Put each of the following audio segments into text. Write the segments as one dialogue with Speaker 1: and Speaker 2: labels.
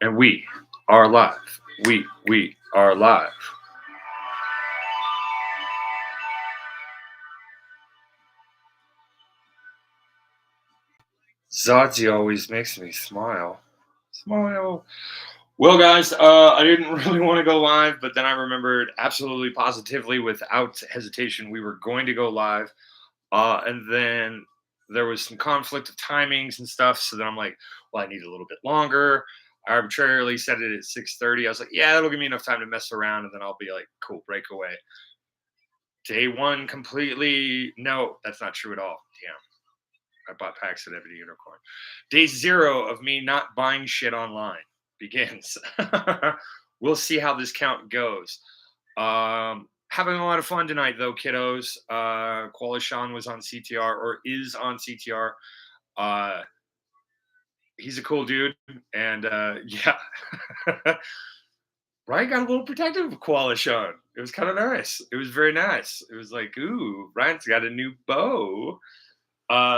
Speaker 1: And we are live. We are live. Zazi always makes me smile. Smile. Well, guys, I didn't really want to go live, but then I remembered absolutely positively, without hesitation, we were going to go live. And then there was some conflict of timings and stuff. So then I'm like, well, I need a little bit longer. I arbitrarily set it at 6:30. I was like, yeah, that'll give me enough time to mess around, and then I'll be like, cool, breakaway. Day one, completely. No, that's not true at all. Damn. I bought packs at Ebony Unicorn. Day zero of me not buying shit online begins. We'll see how this count goes. Having a lot of fun tonight, though, kiddos. Qualishan was on CTR, or is on CTR. He's a cool dude, and yeah. Ryan got a little protective of Qualishan. It was kind of nice. It was very nice. It was like, ooh, Ryan's got a new bow.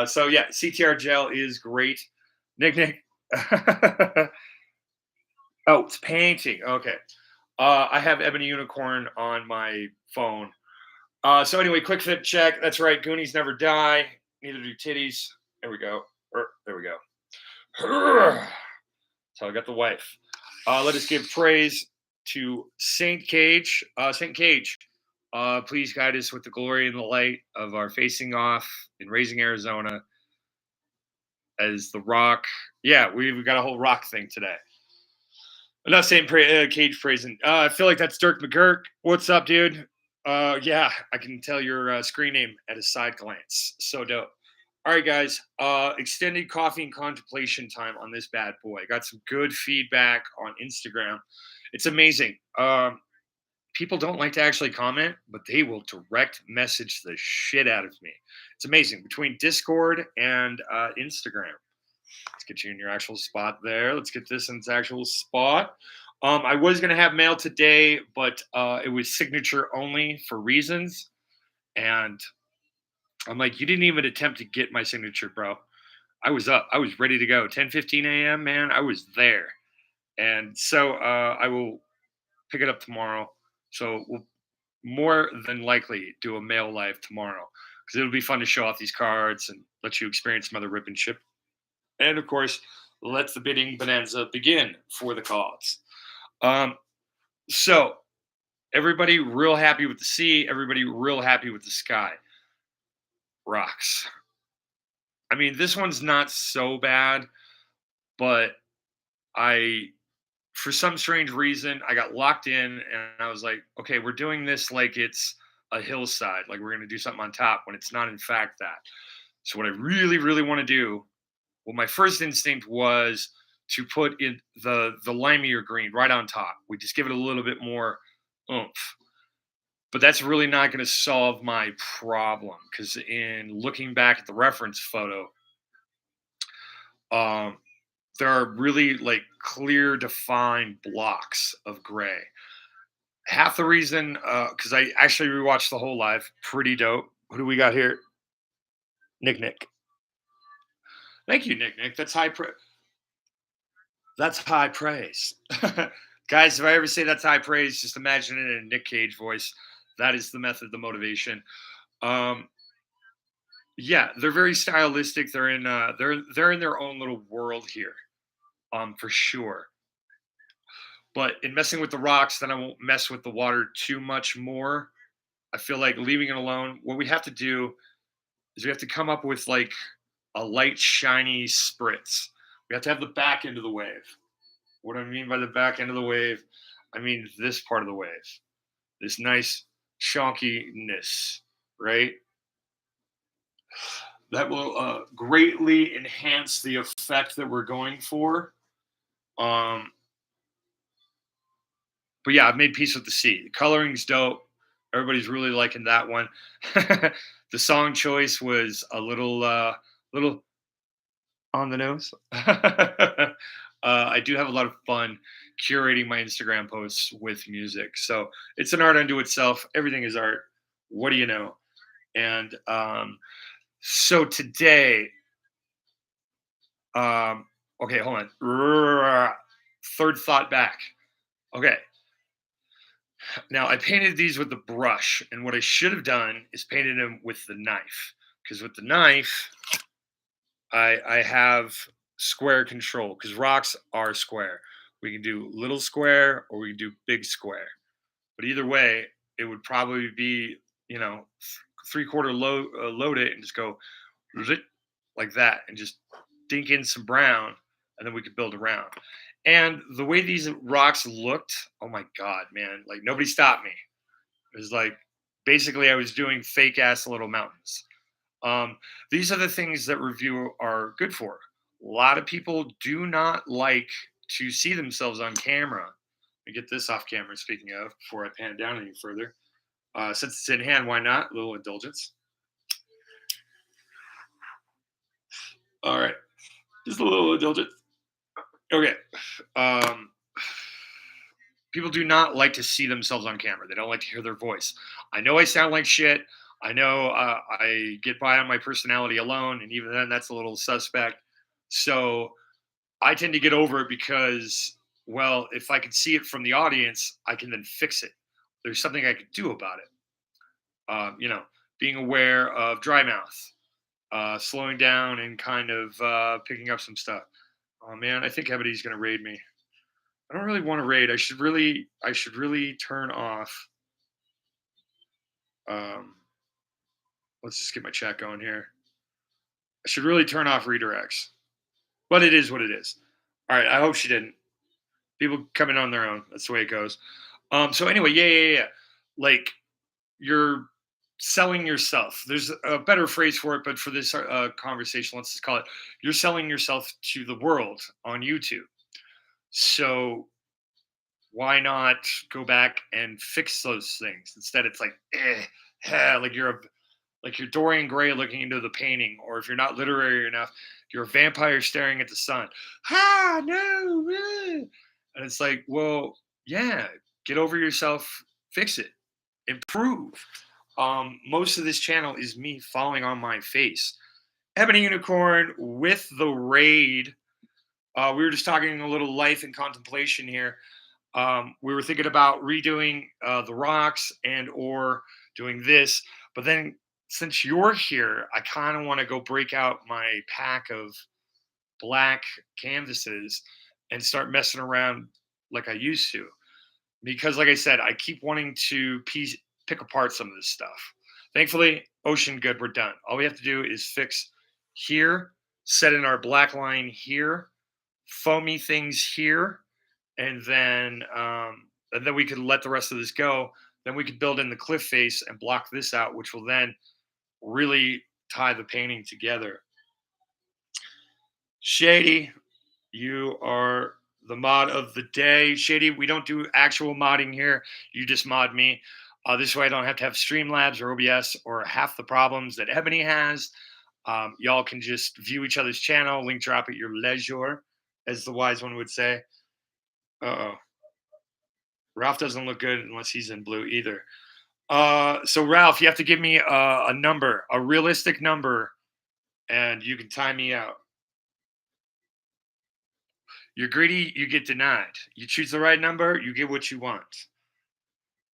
Speaker 1: So yeah, CTR gel is great. Nick. Oh, it's painting. Okay. I have Ebony Unicorn on my phone. So anyway, quick fit check. That's right. Goonies never die. Neither do titties. There we go. There we go. So I got the wife. Let us give praise to Saint Cage. Saint Cage, please guide us with the glory and the light of our facing off in Raising Arizona as the Rock. Yeah, we've got a whole Rock thing today. Enough Saint Cage praising. I feel like that's Dirk McGurk. What's up, dude? Yeah, I can tell your screen name at a side glance. So dope. All right, guys. Extended coffee and contemplation time on this bad boy. Got some good feedback on Instagram. It's amazing. People don't like to actually comment, but they will direct message the shit out of me. It's amazing. Between Discord and Instagram. Let's get you in your actual spot there. Let's get this in its actual spot. I was going to have mail today, but it was signature only for reasons. And I'm like, you didn't even attempt to get my signature, bro. I was up. I was ready to go. 10:15 a.m., man. I was there. And so I will pick it up tomorrow. So we'll more than likely do a mail live tomorrow because it'll be fun to show off these cards and let you experience some other rip and ship. And of course, let the bidding bonanza begin for the cards. So everybody real happy with the sea. Everybody real happy with the sky. Rocks. I mean, this one's not so bad, but for some strange reason, I got locked in and I was like, okay, we're doing this like it's a hillside, like we're going to do something on top when it's not, in fact, that. So, what I really, really want to do, well, my first instinct was to put in the limier green right on top. We just give it a little bit more oomph. But that's really not going to solve my problem because in looking back at the reference photo, there are really like clear, defined blocks of gray. Half the reason, because I actually rewatched the whole live, pretty dope. Who do we got here? Nick. Thank you, Nick. That's high praise. That's high praise. Guys, if I ever say that's high praise, just imagine it in a Nick Cage voice. That is the method, the motivation. Yeah, they're very stylistic. They're in they're in their own little world here, for sure. But in messing with the rocks, then I won't mess with the water too much more. I feel like leaving it alone. What we have to do is we have to come up with like a light, shiny spritz. We have to have the back end of the wave. What do I mean by the back end of the wave? I mean this part of the wave. This nice chonkiness, right? That will greatly enhance the effect that we're going for. But yeah, I've made peace with the sea. The coloring's dope. Everybody's really liking that one. The song choice was a little on the nose. I do have a lot of fun curating my Instagram posts with music. So it's an art unto itself. Everything is art. What do you know? And so today, okay, hold on. third thought back. Okay. Now I painted these with the brush, and what I should have done is painted them with the knife. Because with the knife, I have square control because rocks are square. We can do little square or we can do big square. But either way, it would probably be, you know, three-quarter load it and just go zit, like that and just dink in some brown and then we could build around. And the way these rocks looked, oh my God, man, like nobody stopped me. It was like basically I was doing fake ass little mountains. Um, these are the things that review are good for. A lot of people do not like to see themselves on camera. Let me get this off camera, speaking of, before I pan it down any further. Since it's in hand, why not? A little indulgence. All right. Just a little indulgence. Okay. People do not like to see themselves on camera. They don't like to hear their voice. I know I sound like shit. I know I get by on my personality alone, and even then, that's a little suspect. So I tend to get over it because, well, if I could see it from the audience, I can then fix it. There's something I could do about it. You know, being aware of dry mouth, slowing down, and kind of picking up some stuff. Oh man, I think Ebony's gonna raid me. I don't really want to raid. I should really turn off. Um, let's just get my chat going here. I should really turn off redirects, but it is what it is. All right. I hope she didn't. People come in on their own. That's the way it goes. So anyway, yeah. Like you're selling yourself. There's a better phrase for it, but for this conversation, let's just call it you're selling yourself to the world on YouTube. So why not go back and fix those things? Instead, it's like, like you're Dorian Gray looking into the painting, or if you're not literary enough, you're a vampire staring at the sun. No, and it's like, well, yeah, get over yourself, fix it, improve. Most of this channel is me falling on my face. Ebony Unicorn with the raid. We were just talking a little life and contemplation here. We were thinking about redoing the rocks and or doing this, but then since you're here, I kind of want to go break out my pack of black canvases and start messing around like I used to. Because, like I said, I keep wanting to pick apart some of this stuff. Thankfully, Ocean good, we're done. All we have to do is fix here, set in our black line here, foamy things here, and then we could let the rest of this go. Then we could build in the cliff face and block this out, which will then really tie the painting together. Shady, you are the mod of the day. Shady, we don't do actual modding here. You just mod me. This way I don't have to have Streamlabs or OBS or half the problems that Ebony has. Y'all can just view each other's channel, link drop at your leisure, as the wise one would say. Uh-oh. Ralph doesn't look good unless he's in blue either. So Ralph, you have to give me a number, a realistic number, and you can time me out. You're greedy, you get denied. You choose the right number, you get what you want.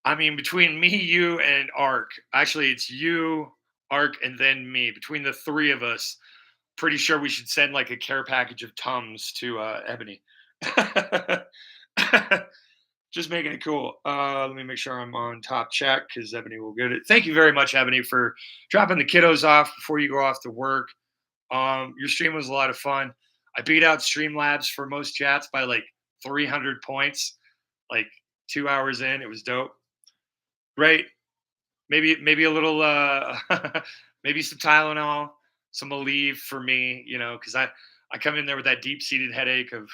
Speaker 1: I mean, between me, you, and Ark, actually, it's you, Ark, and then me. Between the three of us, pretty sure we should send like a care package of Tums to Ebony. Just making it cool. Let me make sure I'm on top chat because Ebony will get it. Thank you very much, Ebony, for dropping the kiddos off before you go off to work. Your stream was a lot of fun. I beat out Streamlabs for most chats by like 300 points, like 2 hours in. It was dope. Great. Maybe a little, maybe some Tylenol, some Aleve for me, you know, because I come in there with that deep-seated headache of,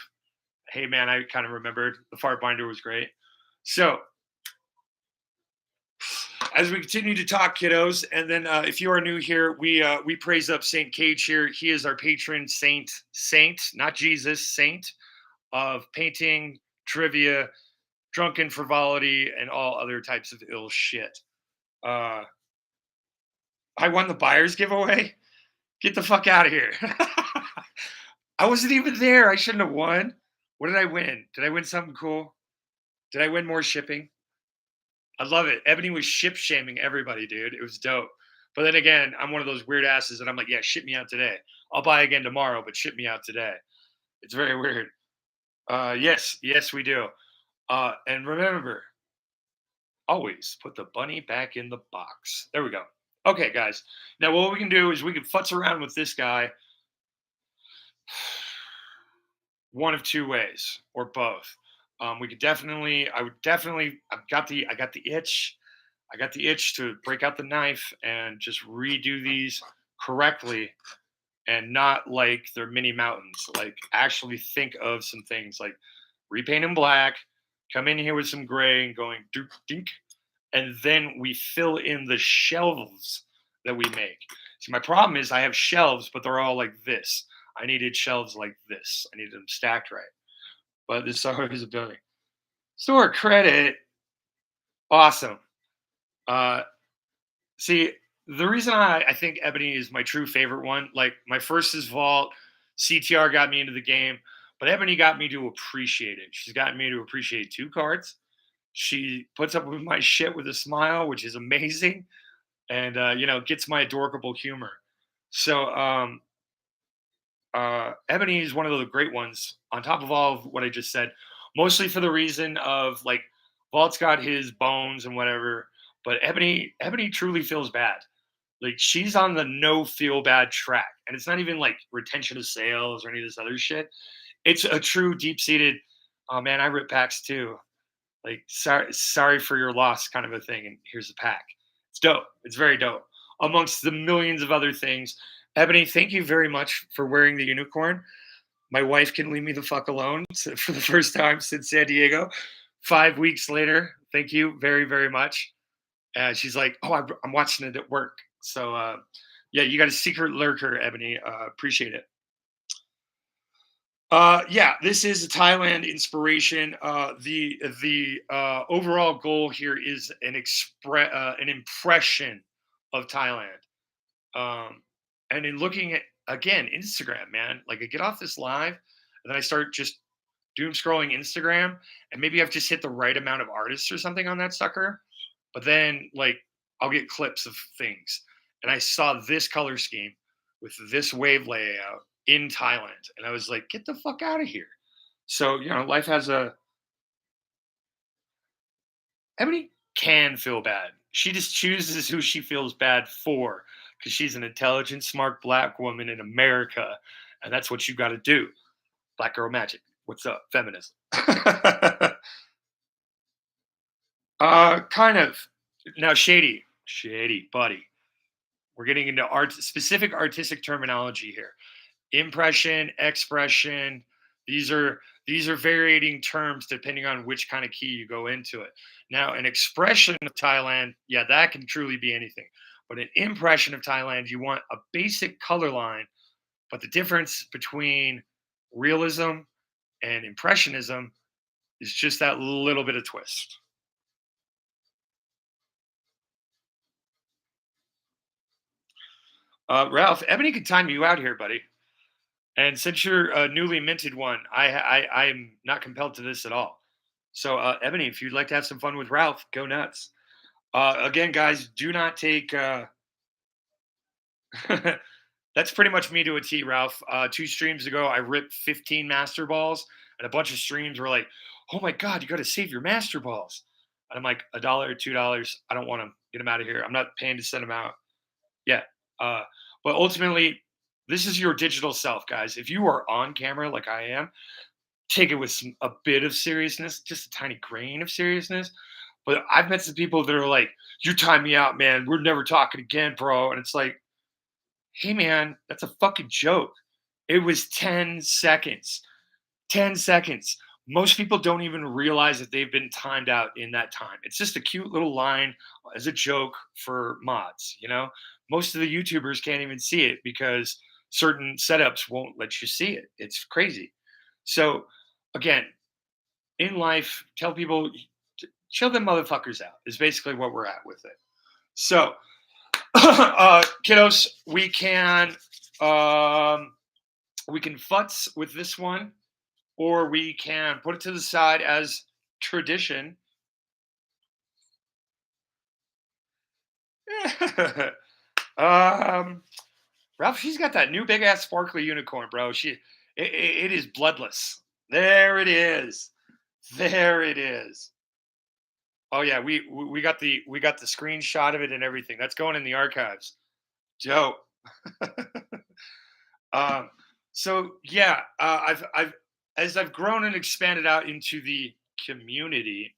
Speaker 1: hey, man, I kind of remembered the fart binder was great. So as we continue to talk, kiddos, and then if you are new here, we praise up Saint Cage here. He is our patron saint, not Jesus, saint of painting, trivia, drunken frivolity, and all other types of ill shit. I won the buyer's giveaway. Get the fuck out of here. I wasn't even there. I shouldn't have won. What did I win? Did I win something cool? Did I win more shipping? I love it. Ebony was ship shaming everybody, dude. It was dope. But then again, I'm one of those weird asses and I'm like, yeah, ship me out today. I'll buy again tomorrow, but ship me out today. It's very weird. Yes, we do. And remember, always put the bunny back in the box. There we go. Okay, guys. Now what we can do is we can futz around with this guy one of two ways or both. We could definitely, I would definitely, I got the itch. I got the itch to break out the knife and just redo these correctly and not like they're mini mountains. Like actually think of some things like repaint them black, come in here with some gray and going dink, dink, and then we fill in the shelves that we make. See, my problem is I have shelves, but they're all like this. I needed shelves like this. I needed them stacked right. But this is our visibility. Store credit, awesome. See, the reason I think Ebony is my true favorite one, like my first is Vault, CTR got me into the game, but Ebony got me to appreciate it. She's gotten me to appreciate 2 cards. She puts up with my shit with a smile, which is amazing, and gets my adorable humor. So Ebony is one of the great ones. On top of all of what I just said, mostly for the reason of like Vault's got his bones and whatever, but Ebony truly feels bad. Like she's on the no feel bad track, and it's not even like retention of sales or any of this other shit. It's a true deep seated. Oh man, I rip packs too. Like sorry for your loss kind of a thing. And here's the pack. It's dope. It's very dope. Amongst the millions of other things, Ebony, thank you very much for wearing the unicorn. My wife can leave me the fuck alone for the first time since San Diego. 5 weeks later, thank you very, very much. She's like, oh, I'm watching it at work. So, yeah, you got a secret lurker, Ebony. Appreciate it. Yeah, this is a Thailand inspiration. The overall goal here is an impression of Thailand. And in looking at again Instagram, man, like I get off this live and then I start just doom scrolling Instagram, and maybe I've just hit the right amount of artists or something on that sucker. But then like I'll get clips of things, and I saw this color scheme with this wave layout in Thailand, and I was like, get the fuck out of here. So life has a Ebony can feel bad. She just chooses who she feels bad for because she's an intelligent, smart black woman in America, and that's what you got to do. Black girl magic. What's up, feminism? Kind of. Now, shady, buddy. We're getting into specific artistic terminology here. Impression, expression. These are varying terms depending on which kind of key you go into it. Now, an expression of Thailand, yeah, that can truly be anything. But an impression of Thailand, you want a basic color line, but the difference between realism and impressionism is just that little bit of twist. Ralph, Ebony could time you out here, buddy. And since you're a newly minted one, I'm not compelled to this at all. So, Ebony, if you'd like to have some fun with Ralph, go nuts. Again, guys, do not take. That's pretty much me to a T, Ralph. 2 streams ago, I ripped 15 master balls, and a bunch of streams were like, "Oh my god, you got to save your master balls." And I'm like, $1 or $2. I don't want them. Get them out of here. I'm not paying to send them out. Yeah. But ultimately, this is your digital self, guys. If you are on camera like I am, take it with a bit of seriousness, just a tiny grain of seriousness. But I've met some people that are like, "You time me out, man. We're never talking again, bro." And it's like, hey, man, that's a fucking joke. It was 10 seconds. 10 seconds. Most people don't even realize that they've been timed out in that time. It's just a cute little line as a joke for mods, Most of the YouTubers can't even see it because certain setups won't let you see it. It's crazy. So, again, in life, tell people, chill them motherfuckers out is basically what we're at with it. So, kiddos, we can futz with this one. or we can put it to the side as tradition. Ralph, she's got that new big ass sparkly unicorn, bro. It is bloodless. There it is. There it is. Oh yeah, we got the screenshot of it and everything. That's going in the archives. Dope. um, so yeah, I've as I've grown and expanded out into the community,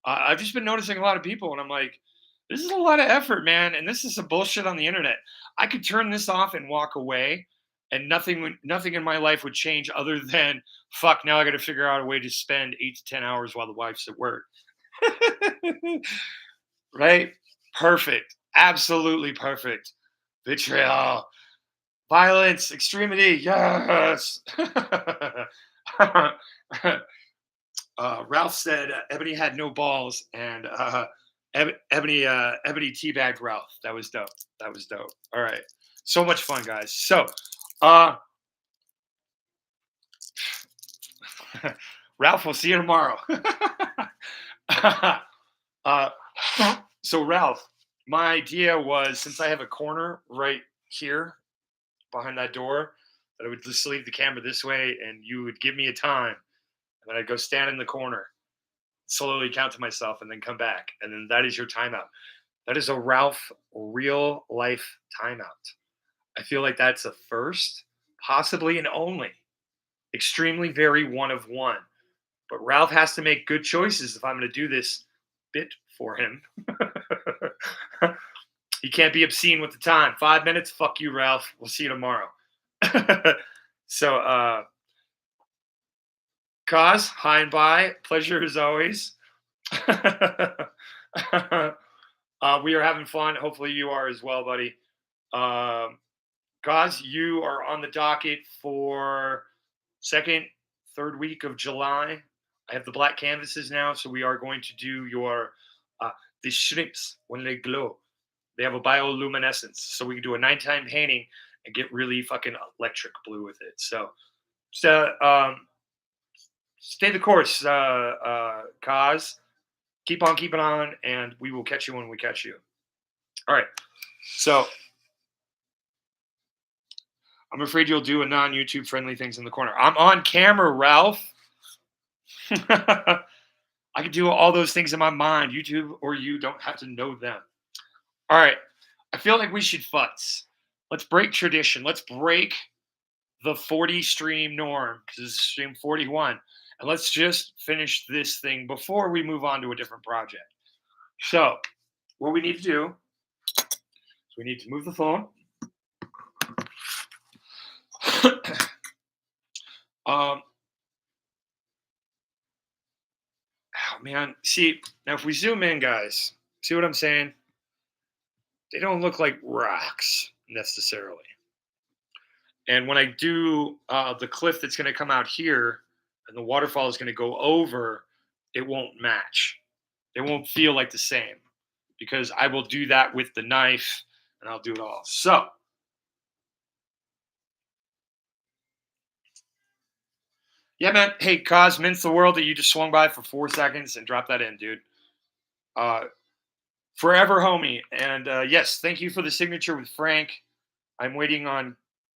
Speaker 1: I've just been noticing a lot of people, and I'm like, this is a lot of effort, man, and this is some bullshit on the internet. I could turn this off and walk away, and nothing in my life would change other than fuck. Now I got to figure out a way to spend 8 to 10 hours while the wife's at work. Right? Perfect. Absolutely perfect. Vitriol. Violence. Extremity. Yes. Ralph said Ebony had no balls, and Ebony teabagged Ralph. That was dope. That was dope. All right. So much fun, guys. So, Ralph, we'll see you tomorrow. So Ralph, my idea was, since I have a corner right here behind that door, that I would just leave the camera this way, and you would give me a time, and then I'd go stand in the corner, slowly count to myself, and then come back, and then that is your timeout. That is a Ralph real life timeout. I feel like that's a first, possibly an only, extremely very one of one. But Ralph has to make good choices if I'm going to do this bit for him. He can't be obscene with the time. 5 minutes, fuck you, Ralph. We'll see you tomorrow. So, Kaz, hi and bye. Pleasure as always. We are having fun. Hopefully you are as well, buddy. Kaz, you are on the docket for second, third week of July. I have the black canvases now, so we are going to do your the shrimps when they glow. They have a bioluminescence, so we can do a nighttime painting and get really fucking electric blue with it. So stay the course, Kaz. Keep on keeping on, and we will catch you when we catch you. All right. So I'm afraid you'll do a non-YouTube friendly things in the corner. I'm on camera, Ralph. I can do all those things in my mind. YouTube or you don't have to know them. All right. I feel like we should futz. Let's break tradition. Let's break the 40 stream norm, because this is stream 41. And let's just finish this thing before we move on to a different project. So what we need to do is we need to move the phone. Oh, man. See, now if we zoom in, guys, see what I'm saying? They don't look like rocks necessarily. And when I do the cliff that's going to come out here and the waterfall is going to go over, it won't match. It won't feel like the same, because I will do that with the knife and I'll do it all. So yeah, man. Hey, Cos, mince the world that you just swung by for 4 seconds and drop that in, dude. Forever homie. And yes, thank you for the signature with Frank. I'm waiting on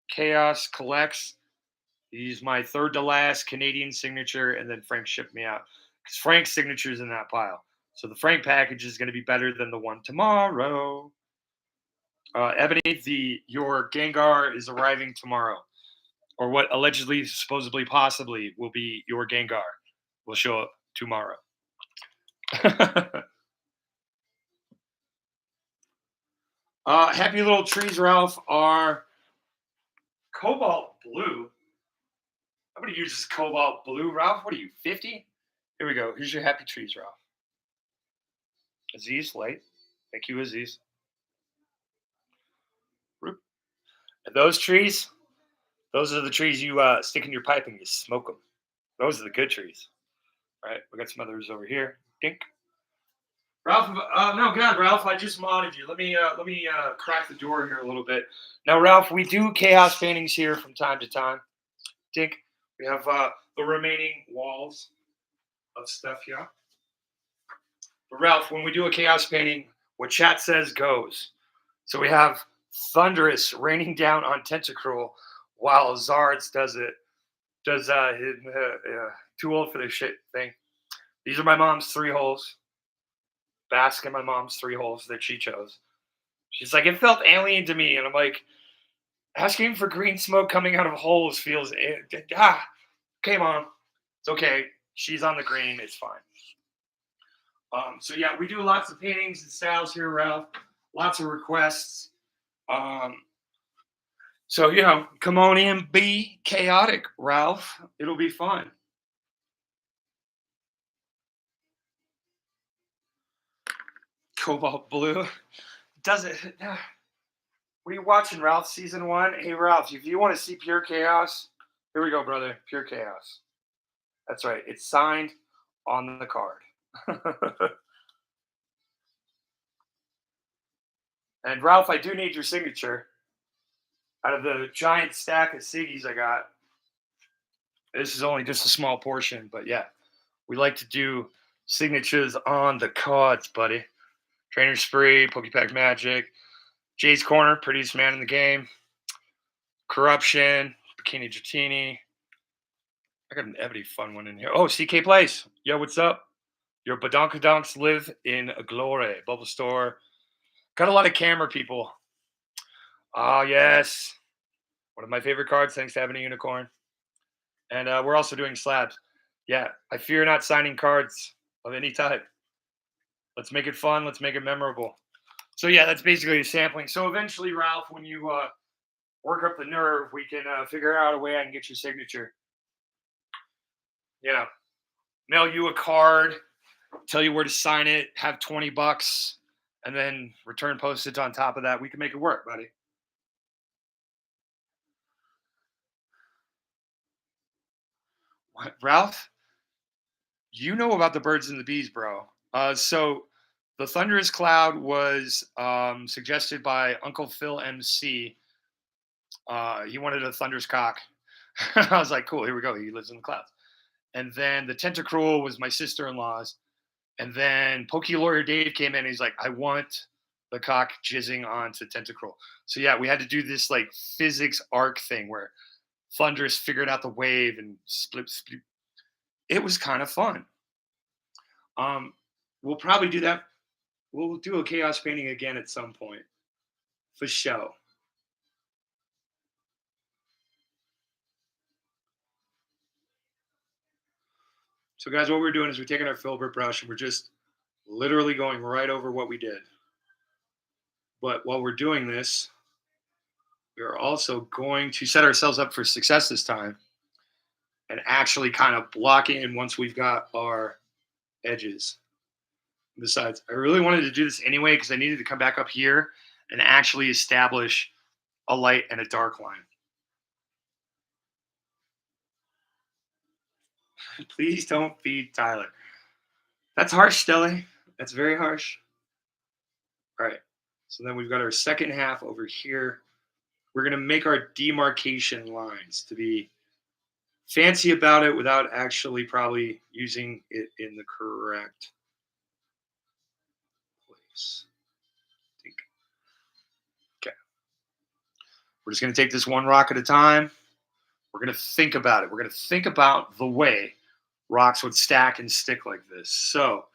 Speaker 1: Chaos Collects. He's my third to last Canadian signature, and then Frank shipped me out, because Frank's signature is in that pile. So the Frank package is going to be better than the one tomorrow. Ebony, your Gengar is arriving tomorrow, or what allegedly, supposedly, possibly will be your Gengar will show up tomorrow. Happy little trees, Ralph, are cobalt blue. Nobody uses cobalt blue, Ralph. What are you, 50? Here we go. Here's your happy trees, Ralph. Aziz, light. Thank you, Aziz. And those trees, those are the trees you stick in your pipe and you smoke them. Those are the good trees. All right, we got some others over here. Dink. Ralph, no, God, Ralph, I just modded you. Let me crack the door here a little bit. Now, Ralph, we do chaos paintings here from time to time. Dink. We have the remaining walls of stuff here. But Ralph, when we do a chaos painting, what chat says goes. So we have Thunderous raining down on Tentacruel while Zards does his too old for this shit thing. These are my mom's 3 holes. Bask in my mom's 3 holes. They're Chichos. She's like, it felt alien to me. And I'm like, asking for green smoke coming out of holes feels, okay, Mom. It's okay. She's on the green. It's fine. So yeah, we do lots of paintings and styles here, Ralph. Lots of requests. So, you know, come on in, be chaotic, Ralph. It'll be fun. Cobalt Blue. Does it? What are you watching, Ralph? Season 1? Hey, Ralph, if you want to see pure chaos, here we go, brother. Pure chaos. That's right. It's signed on the card. And, Ralph, I do need your signature. Out of the giant stack of Siggies I got, this is only just a small portion, but yeah, we like to do signatures on the cards, buddy. Trainer Spree, PokePack Magic, Jay's Corner, prettiest man in the game, Corruption, Bikini Dratini. I got an Ebony fun one in here. Oh, CK Place. Yo, what's up? Your badonkadonks live in glory. Bubble Store. Got a lot of camera people. Oh, yes. One of my favorite cards, thanks to Ebony Unicorn. And we're also doing slabs. Yeah, I fear not signing cards of any type. Let's make it fun. Let's make it memorable. So, yeah, that's basically a sampling. So, eventually, Ralph, when you work up the nerve, we can figure out a way I can get your signature. You know, mail you a card, tell you where to sign it, have $20, and then return postage on top of that. We can make it work, buddy. What, Ralph? You know about the birds and the bees, bro. So the Thunderous Cloud was suggested by Uncle Phil MC. He wanted a Thunderous cock. I was like, cool, here we go. He lives in the clouds. And then the Tentacruel was my sister-in-law's. And then PokeLawyerDave came in and he's like, I want the cock jizzing onto Tentacruel. So yeah, we had to do this like physics arc thing where Thunderous figured out the wave and split. It was kind of fun. We'll probably do that. We'll do a chaos painting again at some point, for sure. So, guys, what we're doing is we're taking our filbert brush and we're just literally going right over what we did. But while we're doing this, we are also going to set ourselves up for success this time and actually kind of blocking in once we've got our edges. Besides, I really wanted to do this anyway because I needed to come back up here and actually establish a light and a dark line. Please don't feed Tyler. That's harsh, Stelly. That's very harsh. All right. So then we've got our second half over here. We're going to make our demarcation lines to be fancy about it without actually probably using it in the correct place. Okay. We're just going to take this one rock at a time. We're going to think about it. We're going to think about the way rocks would stack and stick like this. So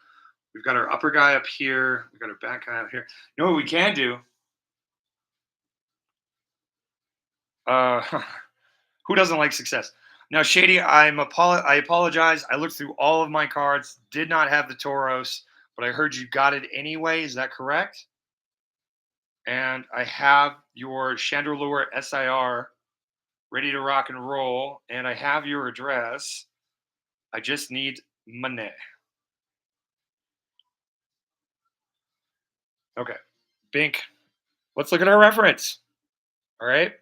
Speaker 1: we've got our upper guy up here. We've got our back guy up here. You know what we can do? Who doesn't like success? Now, Shady, I apologize. I looked through all of my cards, did not have the Tauros, but I heard you got it anyway. Is that correct? And I have your Chandelure SIR ready to rock and roll, and I have your address. I just need money. Okay. Bink. Let's look at our reference. All right.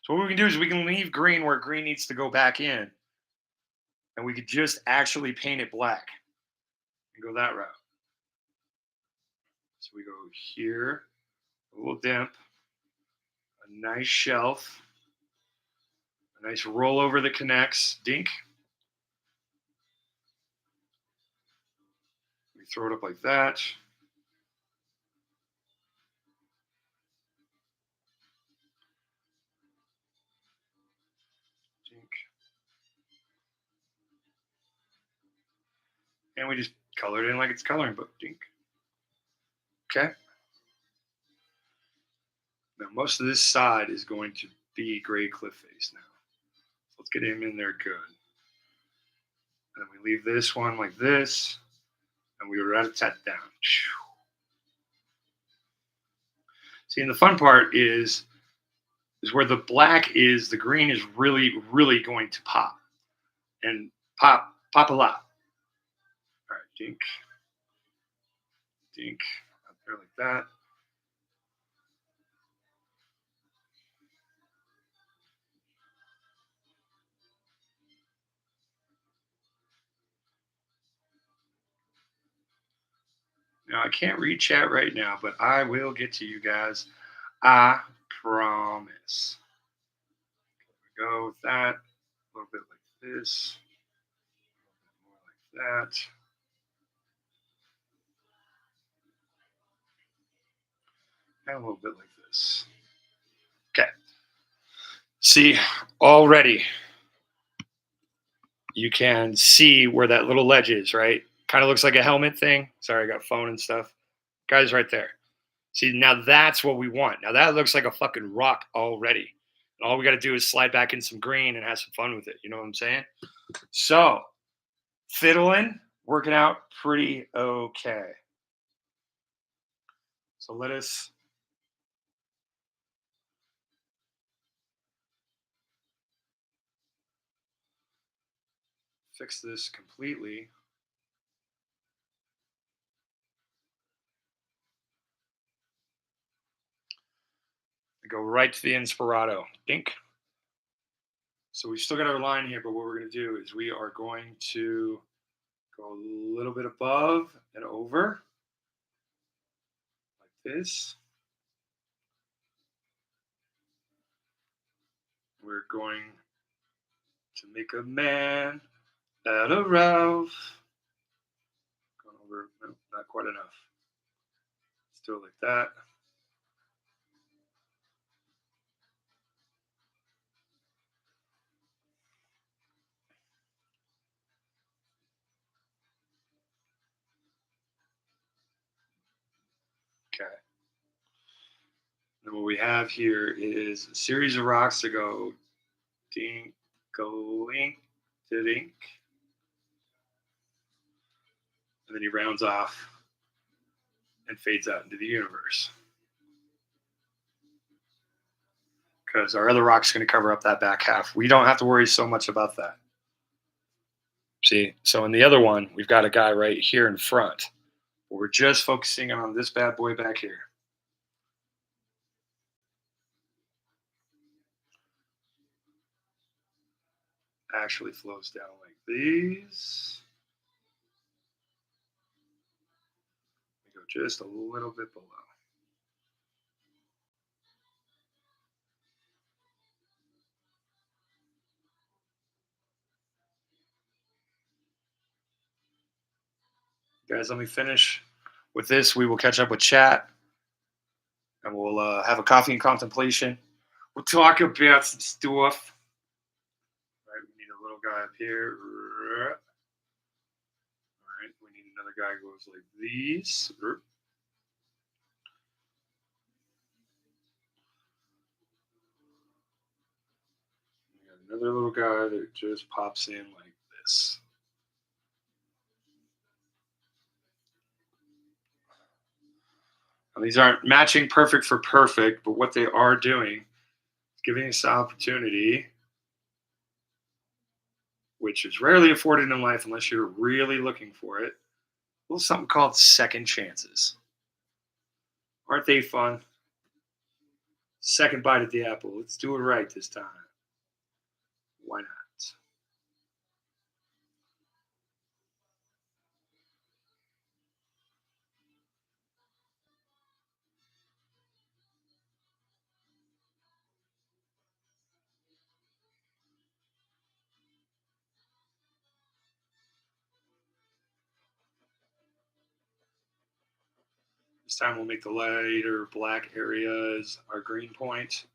Speaker 1: So what we can do is we can leave green where green needs to go back in. And we could just actually paint it black and go that route. So we go here, a little dimp, a nice shelf, a nice rollover that connects, dink. We throw it up like that. And we just color it in like it's coloring book. Dink. Okay. Now most of this side is going to be gray cliff face now. So let's get him in there good. And we leave this one like this, and we rat-a-tat down. See, and the fun part is where the black is, the green is really, really going to pop. And pop a lot. All right, dink. Dink. Up there like that. Now, I can't read chat right now, but I will get to you guys. I promise. There we go with that. A little bit like this. A little bit more like that. And a little bit like this. Okay. See, already you can see where that little ledge is, right? Kind of looks like a helmet thing. Sorry, I got phone and stuff. Guys, right there. See, now that's what we want. Now that looks like a fucking rock already. And all we got to do is slide back in some green and have some fun with it. You know what I'm saying? So, fiddling, working out pretty okay. So let us fix this completely. Go right to the Inspirato. Dink. So we still got our line here, but what we're going to do is we are going to go a little bit above and over like this. We're going to make a man out of Ralph. Going over, no, not quite enough. Let's do it like that. Okay. And what we have here is a series of rocks that go dink, going to dink. And then he rounds off and fades out into the universe. Because our other rock's going to cover up that back half. We don't have to worry so much about that. See, so in the other one, we've got a guy right here in front. We're just focusing on this bad boy back here. Actually flows down like these. We go just a little bit below. Guys, let me finish with this. We will catch up with chat, and we'll have a coffee and contemplation. We'll talk about some stuff. All right, we need a little guy up here. All right, we need another guy who goes like these. We got another little guy that just pops in like this. Now, these aren't matching perfect for perfect, but what they are doing is giving us the opportunity, which is rarely afforded in life unless you're really looking for it. A little something called second chances. Aren't they fun? Second bite at the apple. Let's do it right this time. Why not? This time we'll make the lighter black areas our green point.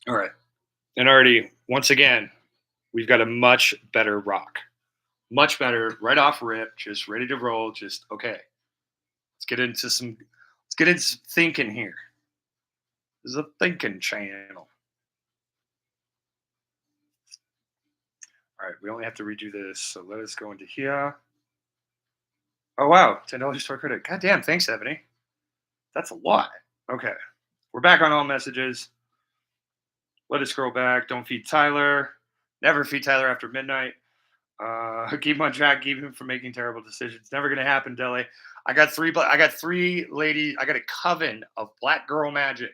Speaker 1: All right. And already, once again, we've got a much better rock. Much better, right off rip, just ready to roll. Just okay. Let's get into some thinking here. This is a thinking channel. All right, we only have to redo this, so let us go into here. Oh wow, $10 store credit. God damn, thanks, Ebony. That's a lot. Okay. We're back on all messages. Let us scroll back. Don't feed Tyler. Never feed Tyler after midnight. Keep him on track. Keep him from making terrible decisions. Never gonna happen, Deli. I got three ladies. I got a coven of black girl magic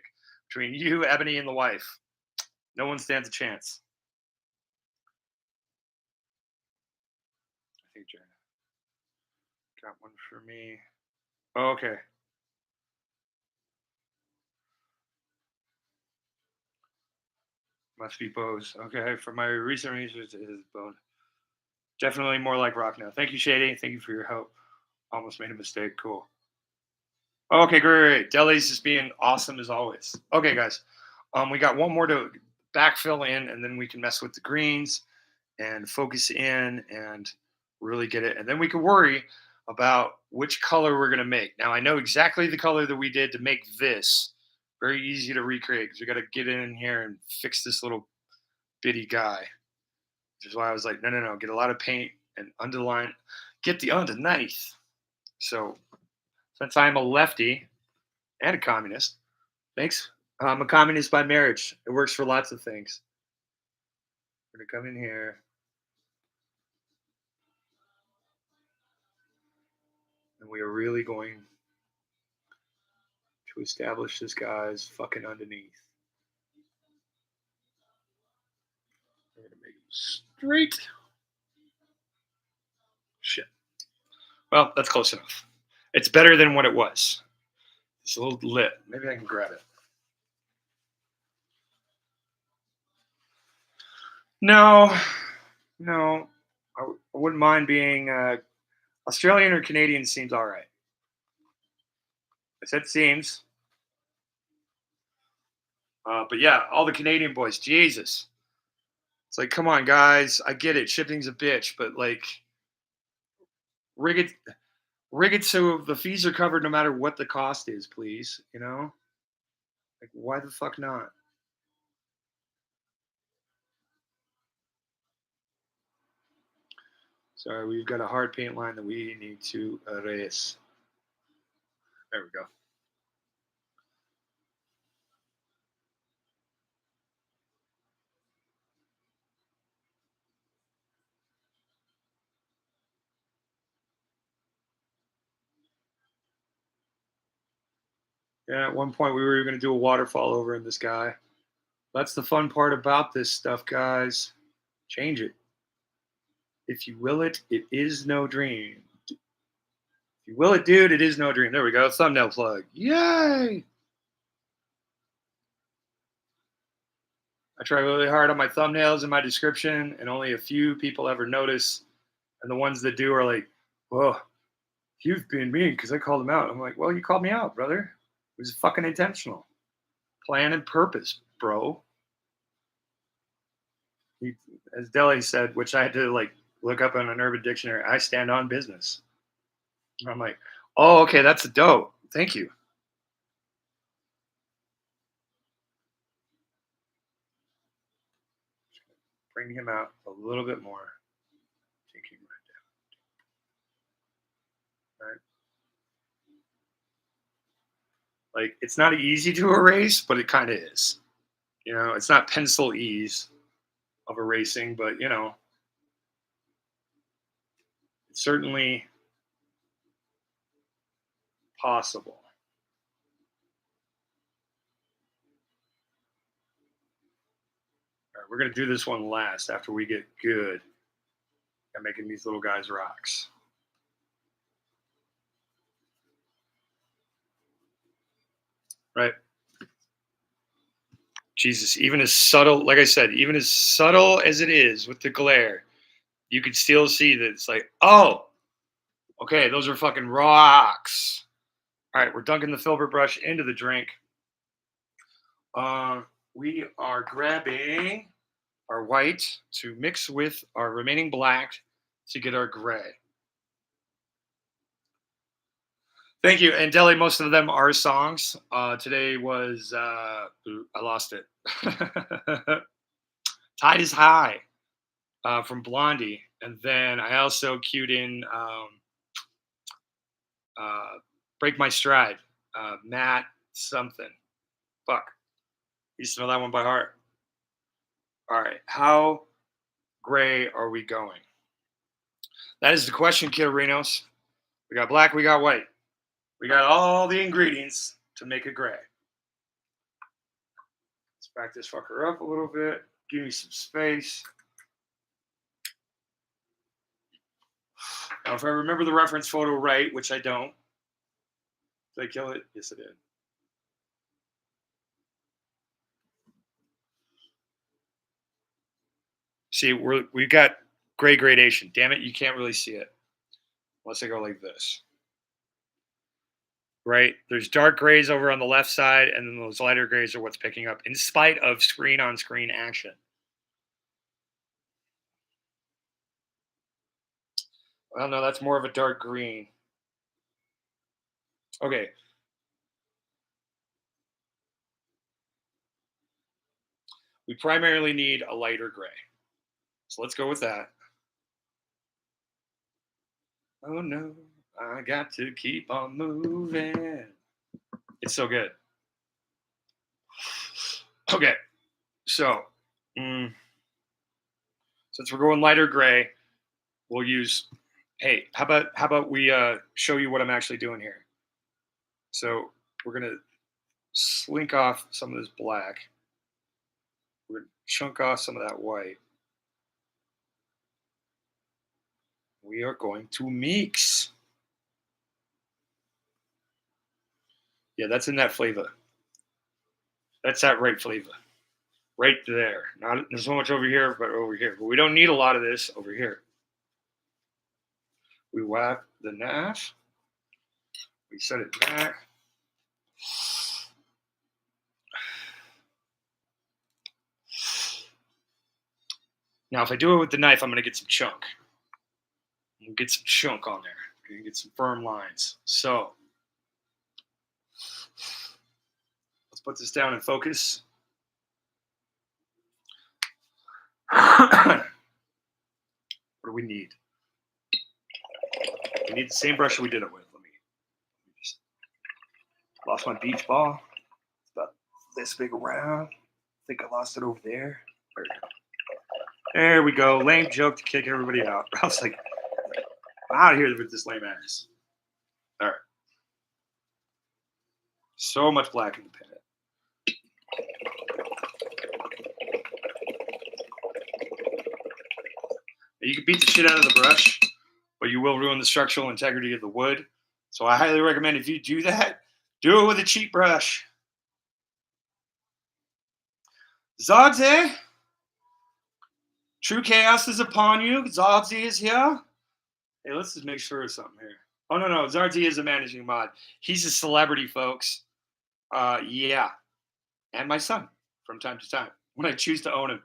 Speaker 1: between you, Ebony, and the wife. No one stands a chance. I think Jen got one for me. Oh, okay. Must be Bose. Okay, for my recent research, it is bone. Definitely more like rock now. Thank you, Shady. Thank you for your help. Almost made a mistake. Cool. Okay, great. Deli's just being awesome as always. Okay, guys. We got one more to backfill in, and then we can mess with the greens and focus in and really get it. And then we can worry about which color we're going to make. Now, I know exactly the color that we did to make this. Very easy to recreate because we got to get in here and fix this little bitty guy. Which is why I was like, no. Get a lot of paint and underline. Get the underneath. So, since I'm a lefty and a communist, thanks. I'm a communist by marriage. It works for lots of things. We're going to come in here. And we are really going to establish this guy's fucking underneath. We're going to make him straight. Shit. Well, that's close enough. It's better than what it was. It's a little lit. Maybe I can grab it. No. I wouldn't mind being Australian or Canadian seems all right. I said seems. But yeah, all the Canadian boys, Jesus. It's like, come on, guys. I get it. Shipping's a bitch, but like, rig it so the fees are covered no matter what the cost is, please. You know? Like, why the fuck not? Sorry, we've got a hard paint line that we need to erase. There we go. Yeah, at one point we were going to do a waterfall over in this guy. That's the fun part about this stuff, guys. Change it. If you will it, it is no dream. If you will it, dude, it is no dream. There we go. Thumbnail plug. Yay! I try really hard on my thumbnails and my description, and only a few people ever notice. And the ones that do are like, whoa, you've been mean because I called him out. I'm like, well, you called me out, brother. It was fucking intentional. Plan and purpose, bro. As Deli said, which I had to like look up on an Urban Dictionary, I stand on business. And I'm like, oh, okay, that's a dope. Thank you. Bring him out a little bit more. Take him right down. All right. Like, it's not easy to erase, but it kind of is. You know, it's not pencil ease. of erasing, but you know, it's certainly possible. All right, we're going to do this one last after we get good at making these little guys rocks. Right. Jesus, even as subtle, like I said, even as subtle as it is with the glare, you could still see that it's like, oh, okay, those are fucking rocks. All right, we're dunking the filbert brush into the drink. We are grabbing our white to mix with our remaining black to get our gray. Thank you. And Deli, most of them are songs. Today was, I lost it. Tide is High from Blondie. And then I also queued in Break My Stride, Matt something. Fuck. You used to know that one by heart. All right. How gray are we going? That is the question, Kidorinos. We got black, we got white. We got all the ingredients to make it gray. Let's back this fucker up a little bit. Give me some space. Now, if I remember the reference photo right, which I don't. Did I kill it? Yes, I did. See, we've got gray gradation. Damn it, you can't really see it. Unless I go like this. Right? There's dark grays over on the left side, and then those lighter grays are what's picking up, in spite of screen-on-screen action. Well, no, that's more of a dark green. Okay. We primarily need a lighter gray. So let's go with that. Oh, no, I got to keep on moving. It's so good. Okay, so since we're going lighter gray, we'll use. Hey, how about we show you what I'm actually doing here? So we're gonna slink off some of this black. We're gonna chunk off some of that white. We are going to mix. Yeah, that's in that flavor. That's that right flavor. Right there. Not there's so much over here, but over here. But we don't need a lot of this over here. We wipe the knife. We set it back. Now, if I do it with the knife, I'm going to get some chunk. I'm going to get some chunk on there. I'm going to get some firm lines. So, let's put this down and focus. What do we need? We need the same brush we did it with. Let me just lost my beach ball. It's about this big around. I think I lost it over there. There we go. Lame joke to kick everybody out. I was like, I'm out of here with this lame ass. All right. So much black in the pen. You can beat the shit out of the brush, but you will ruin the structural integrity of the wood. So I highly recommend if you do that, do it with a cheap brush. Zogsy, true chaos is upon you. Zogsy is here. Hey, let's just make sure of something here. Oh, no. Zardy is a managing mod. He's a celebrity, folks. Yeah. And my son from time to time when I choose to own him.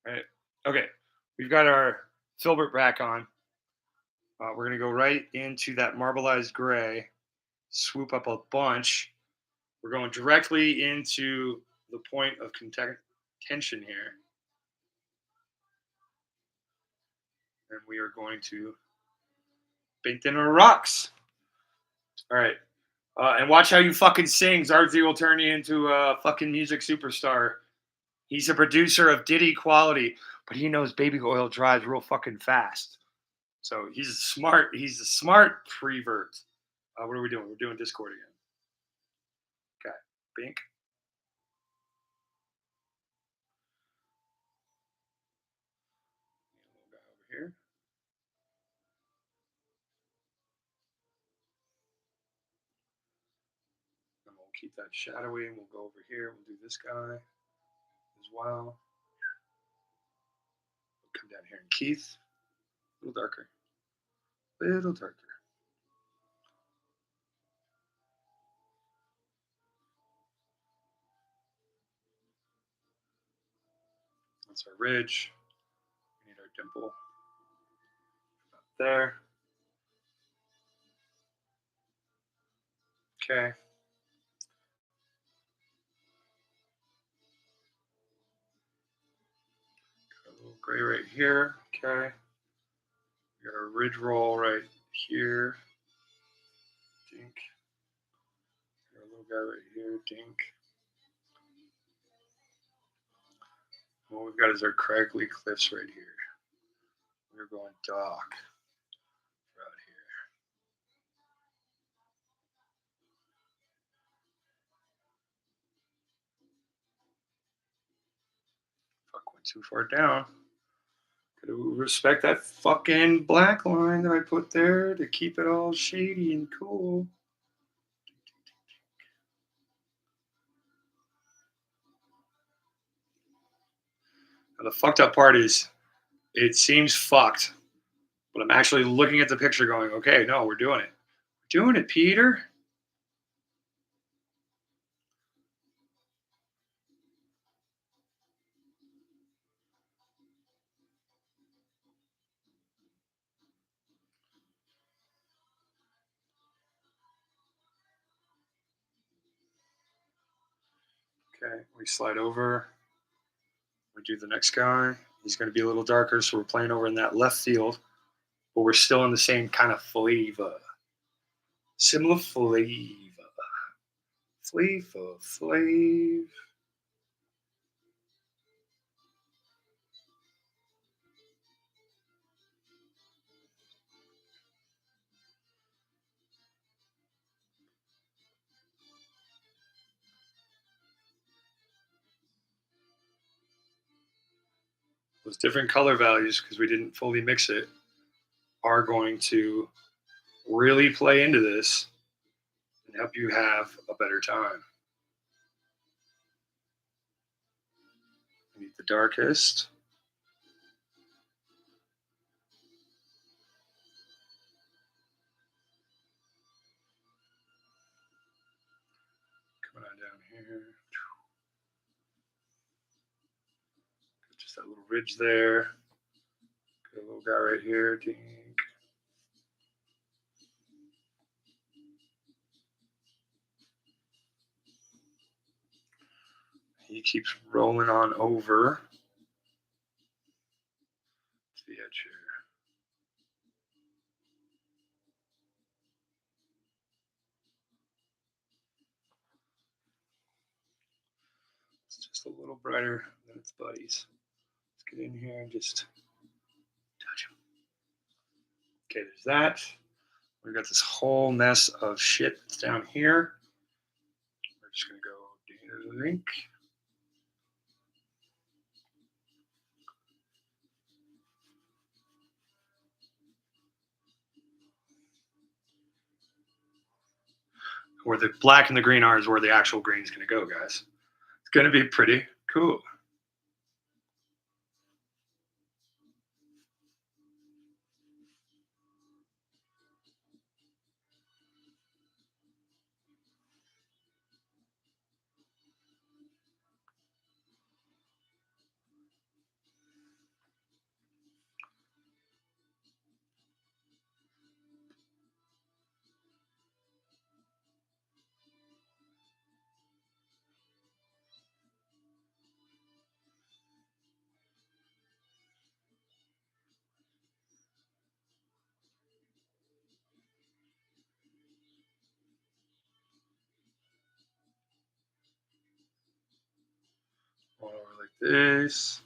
Speaker 1: Right. Okay. We've got our filbert back on. We're going to go right into that marbleized gray, swoop up a bunch. We're going directly into the point of contention here. And we are going to paint in our rocks. All right. And watch how you fucking sing. Zarzi will turn you into a fucking music superstar. He's a producer of Diddy quality, but he knows baby oil dries real fucking fast. So he's a smart prevert. What are we doing? We're doing Discord again. Okay. Bink. Little guy over here. And we'll keep that shadowy and we'll go over here. We'll do this guy as well. We'll come down here and Keith. A little darker. A little darker. That's our ridge. We need our dimple. Up there. Okay. Got a little gray right here. Okay. We got our ridge roll right here. Dink. Got a little guy right here. Dink. What we've got is our craggly cliffs right here. We're going dark right here. Fuck, went too far down. Gotta respect that fucking black line that I put there to keep it all shady and cool. Now, the fucked up part is it seems fucked, but I'm actually looking at the picture going, okay, no, we're doing it. We're doing it, Peter. Okay, we slide over. We do the next guy. He's going to be a little darker, so we're playing over in that left field, but we're still in the same kind of flavor. Similar flavor. Flav. Those different color values, because we didn't fully mix it, are going to really play into this and help you have a better time. We need the darkest. Coming on down here. Just that little ridge there. Got a little guy right here. Dink. He keeps rolling on over to the edge here. It's just a little brighter than its buddies. Let's get in here and just touch him. Okay, there's that. We've got this whole mess of shit that's down here. We're just going to go link. Where the black and the green are is where the actual green is going to go, guys. It's going to be pretty cool. this.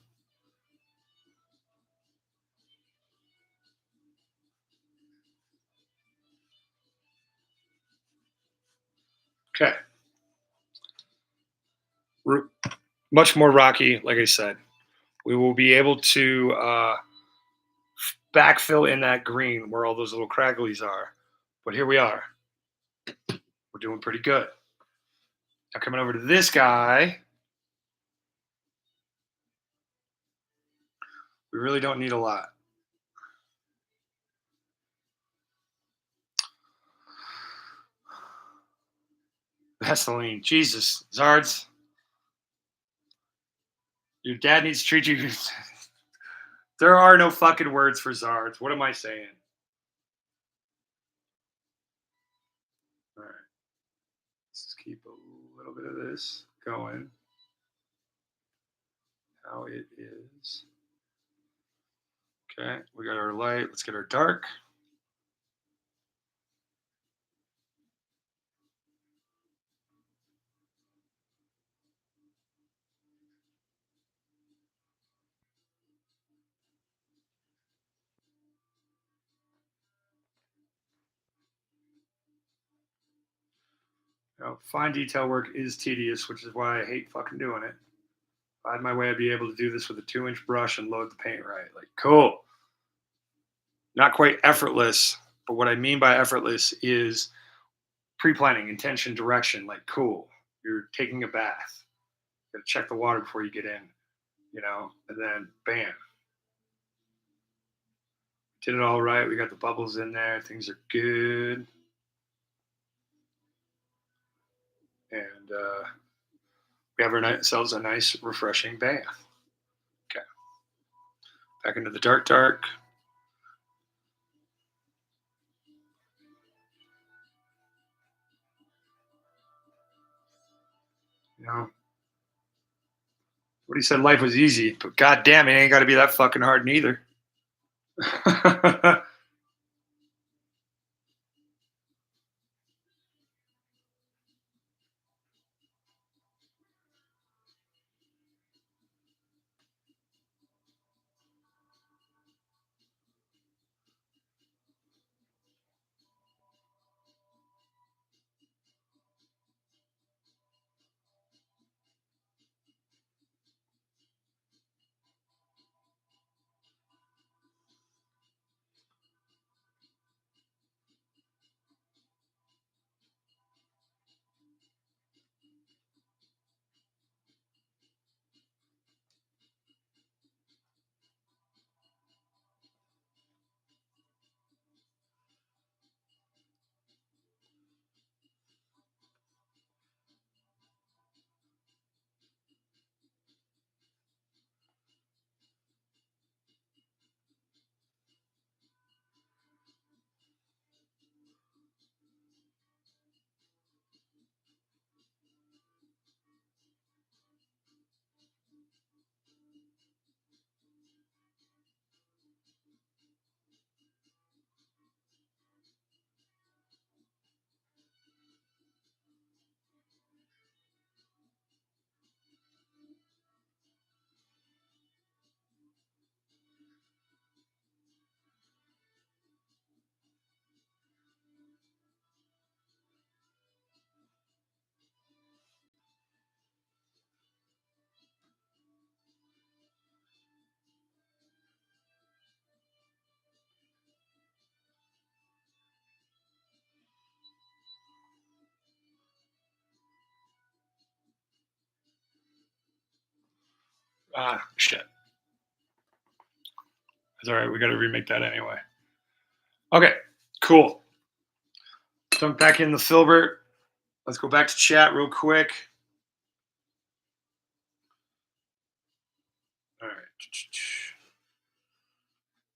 Speaker 1: Okay. Much more rocky, like I said. We will be able to backfill in that green where all those little cragglies are. But here we are. We're doing pretty good. Now coming over to this guy. We really don't need a lot. Vaseline. Jesus. Zards. Your dad needs to treat you. There are no fucking words for Zards. What am I saying? All right. Let's just keep a little bit of this going. How it is. Okay. We got our light. Let's get our dark. Now, fine detail work is tedious, which is why I hate fucking doing it. If I had my way, I'd be able to do this with a 2-inch brush and load the paint right. Like, cool. Not quite effortless, but what I mean by effortless is pre-planning, intention, direction. Like, cool. You're taking a bath. You gotta check the water before you get in, and then bam. Did it all right. We got the bubbles in there. Things are good. And we have ourselves a nice, refreshing bath. Okay. Back into the dark, dark. What he said life was easy, but goddamn, it ain't got to be that fucking hard neither. Shit. It's all right. We got to remake that anyway. Okay, cool. Dunk back in the filbert. Let's go back to chat real quick. All right.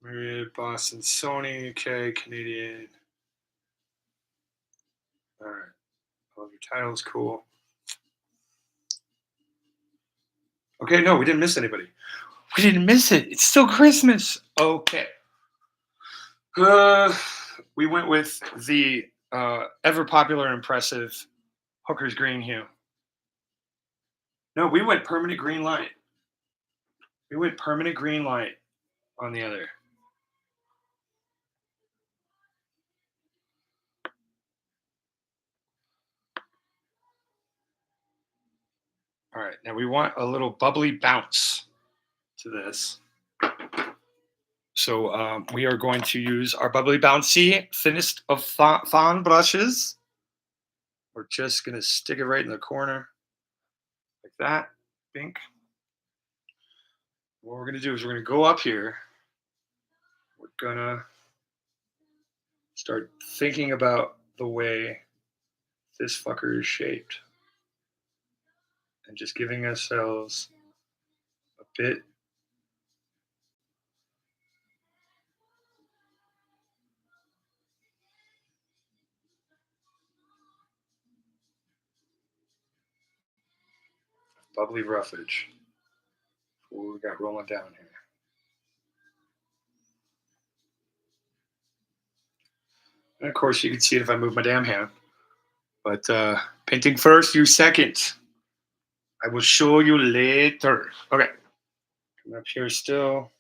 Speaker 1: Myriad, Boston, Sony, okay, Canadian. All right. I love your titles. Cool. Okay, no, we didn't miss anybody. We didn't miss it. It's still Christmas. Okay. We went with the ever popular and impressive Hooker's Green hue. No, we went permanent green light. We went permanent green light on the other. All right, now we want a little bubbly bounce to this. So we are going to use our bubbly bouncy thinnest of fawn brushes. We're just going to stick it right in the corner like that. Bink. What we're going to do is we're going to go up here. We're going to start thinking about the way this fucker is shaped and just giving ourselves a bit bubbly roughage before we got rolling down here. And of course, you can see it if I move my damn hand. But painting first, you second. I will show you later. Okay. Come up here still.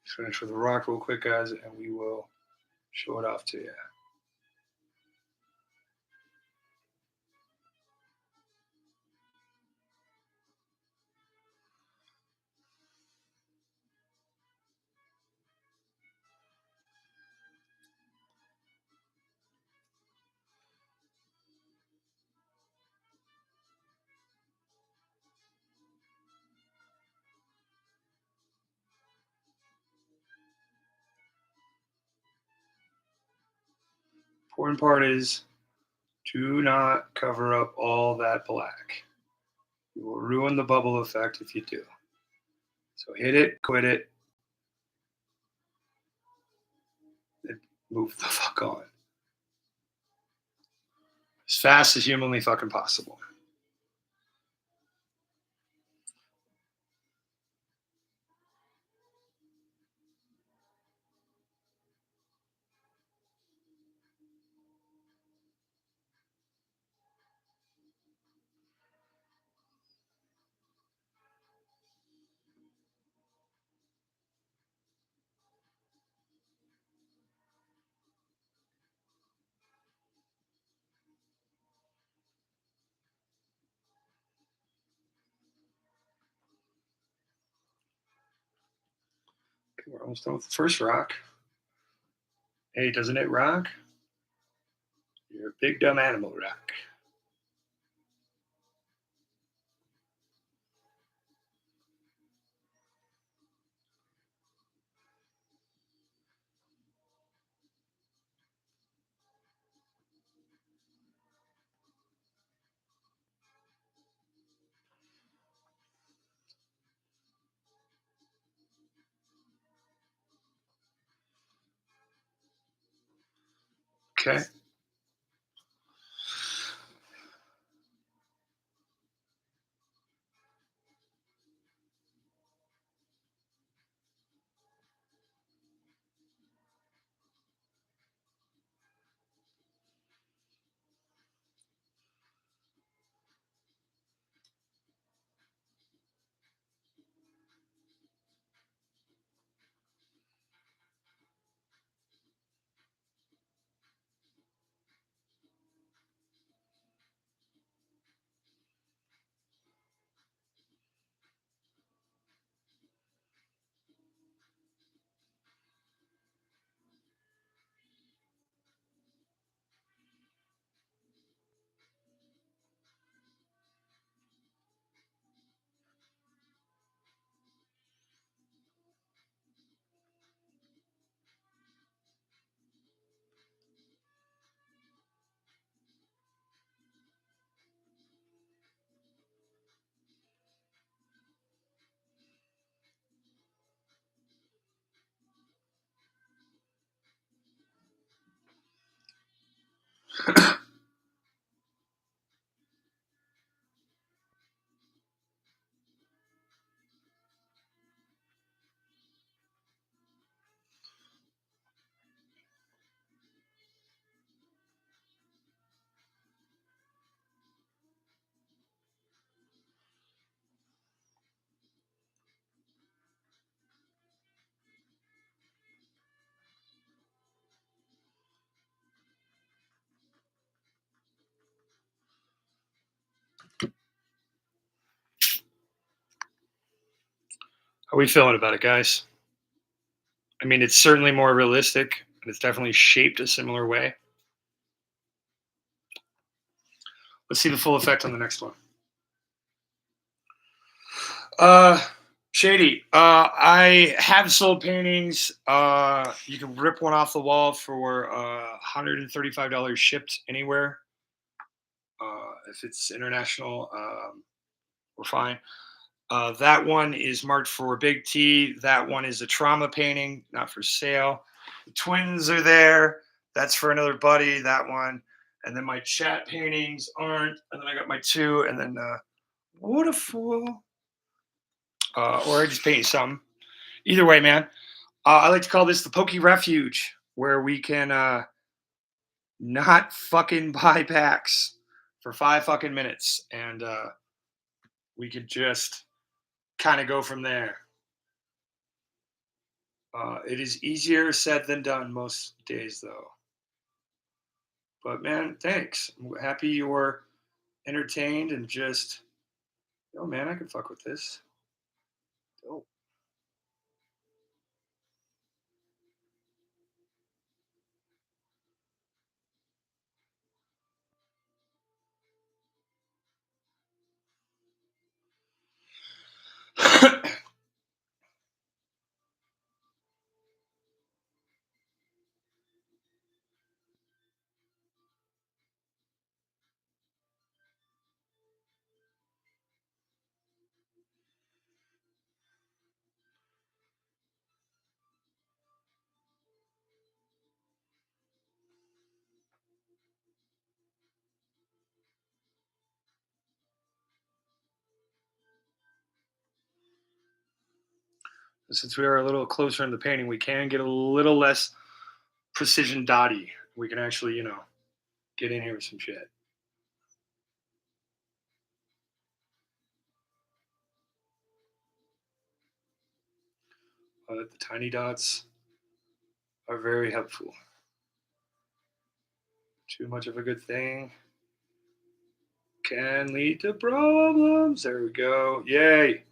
Speaker 1: Just finish with a rock real quick, guys, and we will show it off to you. Important part is do not cover up all that black. You will ruin the bubble effect if you do. So hit it, quit it, and move the fuck on. As fast as humanly fucking possible. Okay, we're almost done with the first rock. Hey, doesn't it rock? You're a big dumb animal, rock. Okay. How are we feeling about it, guys? I mean, it's certainly more realistic, and it's definitely shaped a similar way. Let's see the full effect on the next one. Uh, Shady. I have sold paintings. You can rip one off the wall for $135 shipped anywhere. If it's international, we're fine. That one is marked for Big T. That one is a trauma painting, not for sale. The twins are there. That's for another buddy. That one. And then my chat paintings aren't. And then I got my two. And then what a fool. Or I just paint some. Either way, man. I like to call this the Poke Refuge, where we can not fucking buy packs for 5 fucking minutes. And we could just kind of go from there. It is easier said than done most days, though. But man, thanks. I'm happy you were entertained and just, oh man, I can fuck with this. Dope. Since we are a little closer in the painting, we can get a little less precision dotty. We can actually, get in here with some shit. The tiny dots are very helpful. Too much of a good thing can lead to problems. There we go. Yay.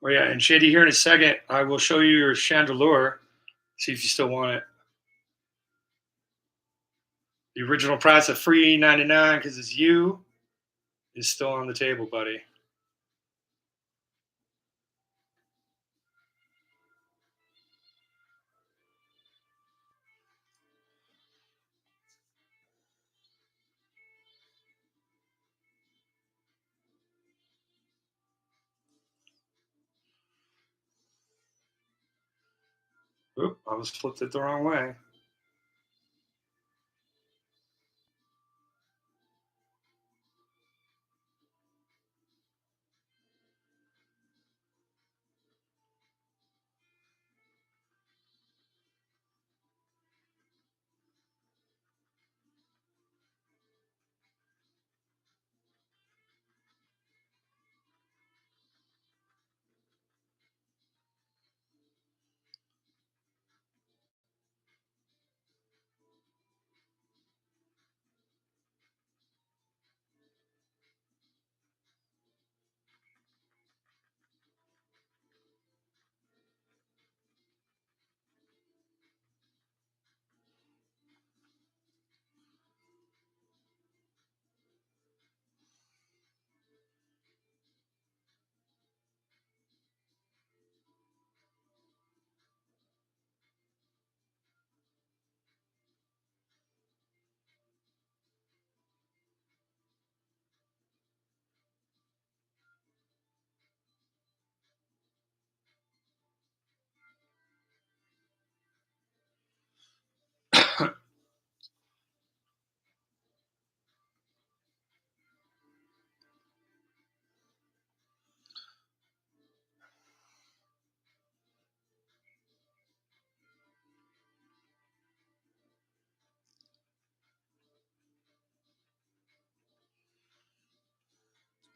Speaker 1: Oh yeah, and Shady, here in a second, I will show you your chandelier. See if you still want it. The original price of $3.99 because it's you is still on the table, buddy. Oop, I was flipped it the wrong way.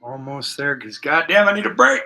Speaker 1: Almost there, because goddamn, I need a break.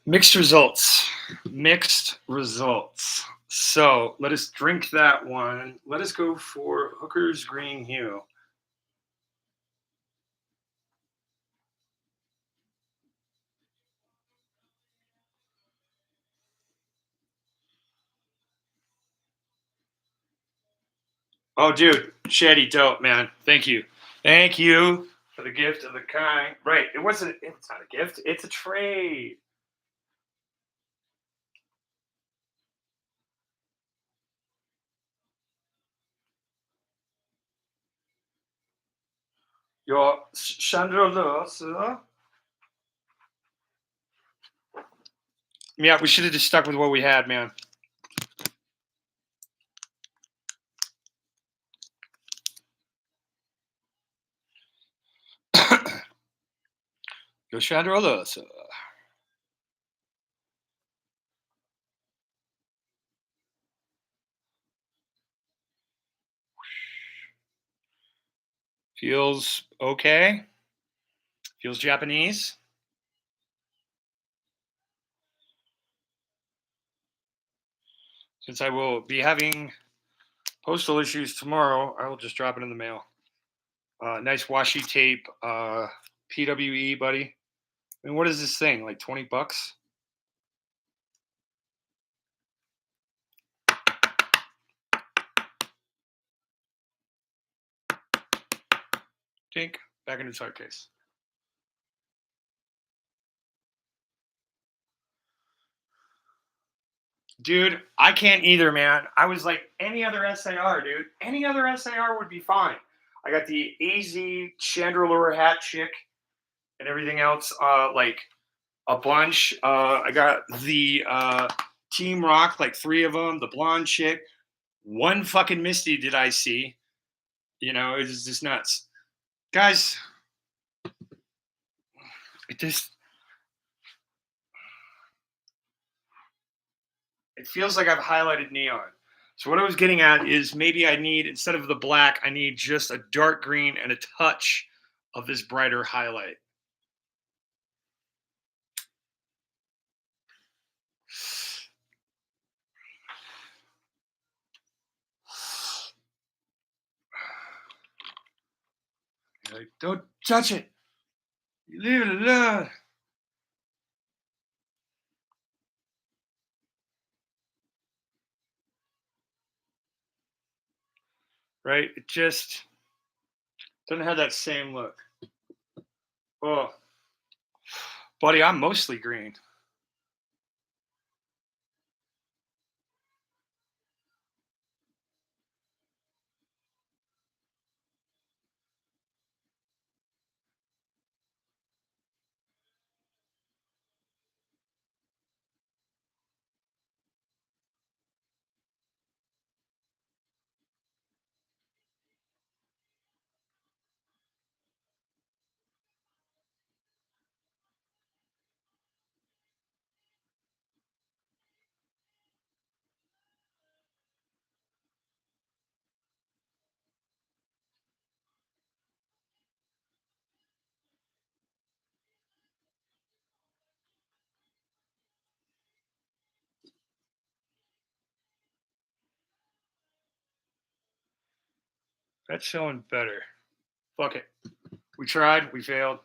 Speaker 1: Mixed results. Mixed results. So let us drink that one. Let us go for Hooker's Green Hue. Oh, dude, Shady, dope, man. Thank you. Thank you for the gift of the kind. Right. It's not a gift. It's a trade. Your chandelier, sir. Yeah, we should have just stuck with what we had, man. Your chandelier, sir. Feels okay. Feels Japanese. Since I will be having postal issues tomorrow, I will just drop it in the mail. Nice washi tape, PWE, buddy. I mean, what is this thing? Like $20? Tink, back in its hard case. Dude, I can't either, man. I was like, any other SAR, dude. Any other SAR would be fine. I got the AZ Chandelure hat chick and everything else, like a bunch. I got the Team Rock, like 3 of them, the blonde chick. One fucking Misty did I see. You know, it's just nuts. Guys, it feels like I've highlighted neon. So what I was getting at is maybe I need, instead of the black, I need just a dark green and a touch of this brighter highlight. Like, don't touch it. You leave it alone. Right? It just doesn't have that same look. Oh, buddy, I'm mostly green. That's showing better. Fuck it. We tried. We failed.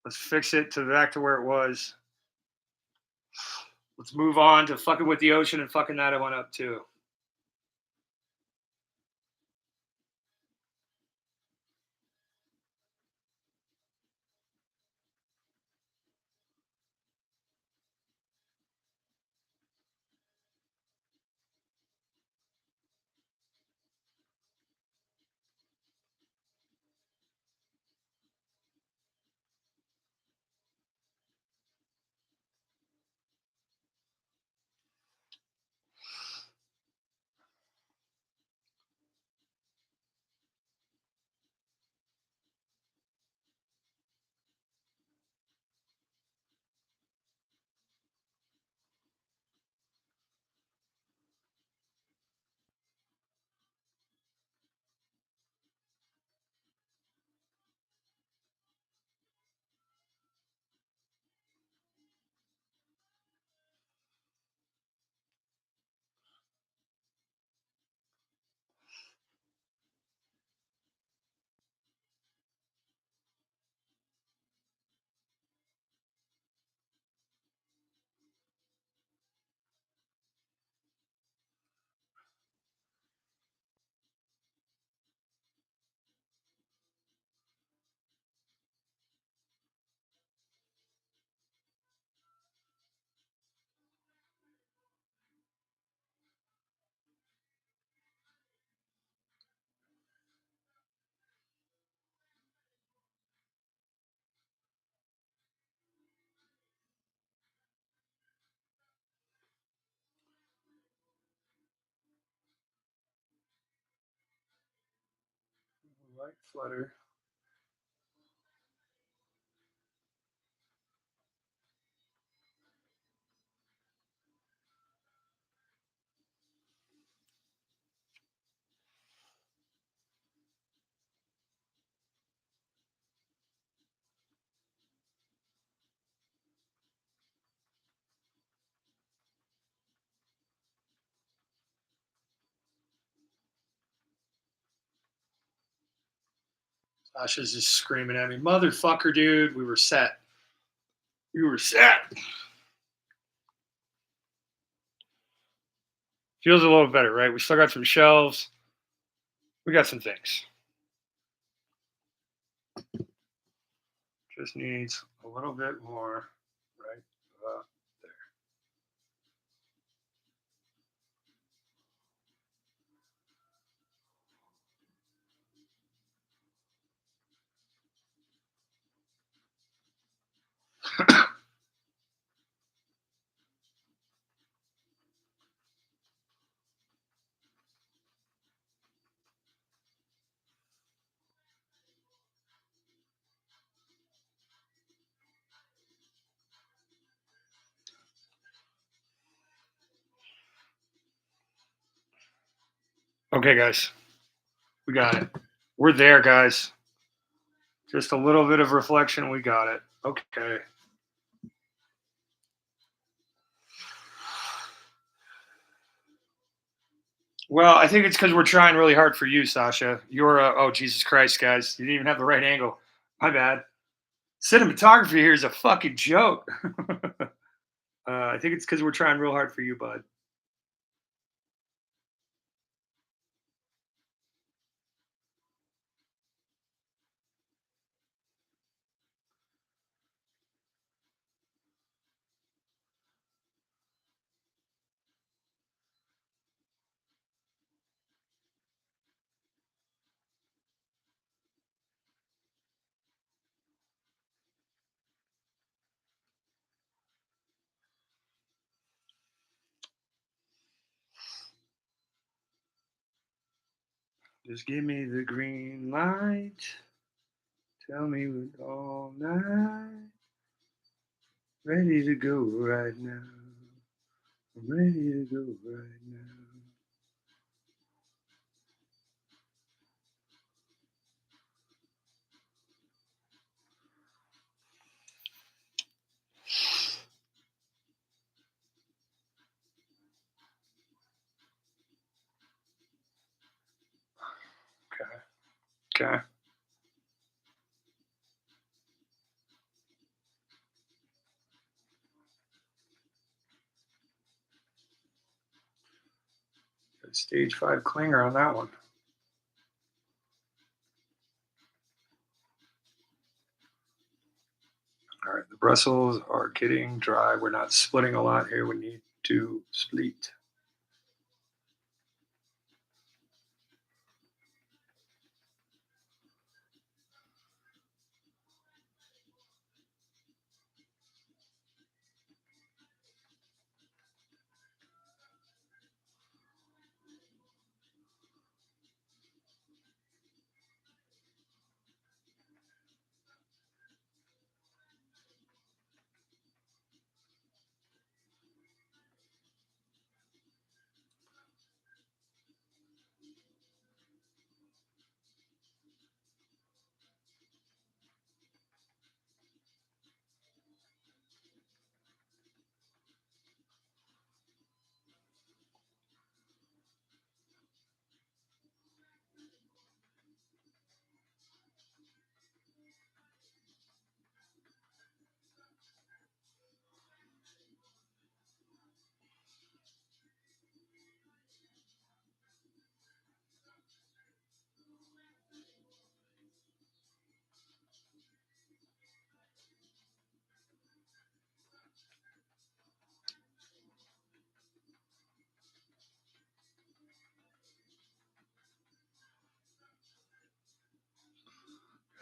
Speaker 1: Let's fix it to back to where it was. Let's move on to fucking with the ocean and fucking that one up too. Light flutter. Sasha's just screaming at me, motherfucker, dude. We were set. We were set. Feels a little better, right? We still got some shelves. We got some things. Just needs a little bit more right there. Okay, guys. We got it. We're there, guys. Just a little bit of reflection. We got it. Okay. Well, I think it's because we're trying really hard for you, Sasha. You're oh, Jesus Christ, guys. You didn't even have the right angle. My bad. Cinematography here is a fucking joke. I think it's because we're trying real hard for you, bud. Just give me the green light. Tell me we're all night. Ready to go right now. I'm ready to go right now. Okay. Stage 5 clinger on that one. All right, the bristles are getting dry. We're not splitting a lot here. We need to split.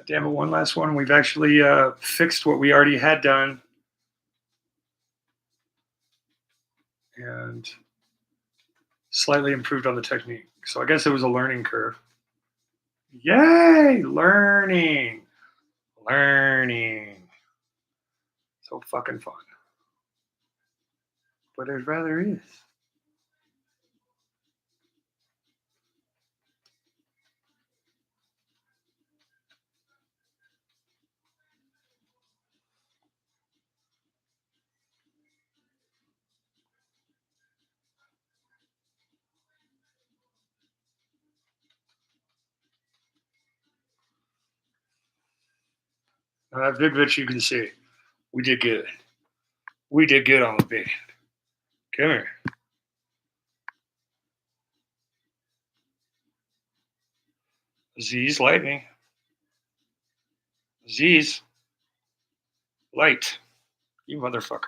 Speaker 1: Damn it, one last one. We've actually fixed what we already had done. And slightly improved on the technique. So I guess it was a learning curve. Yay! Learning. Learning. So fucking fun. But it rather is. Vidvich, you can see. We did good. We did good on the big. Come here. Z's lightning. Z's light. You motherfucker.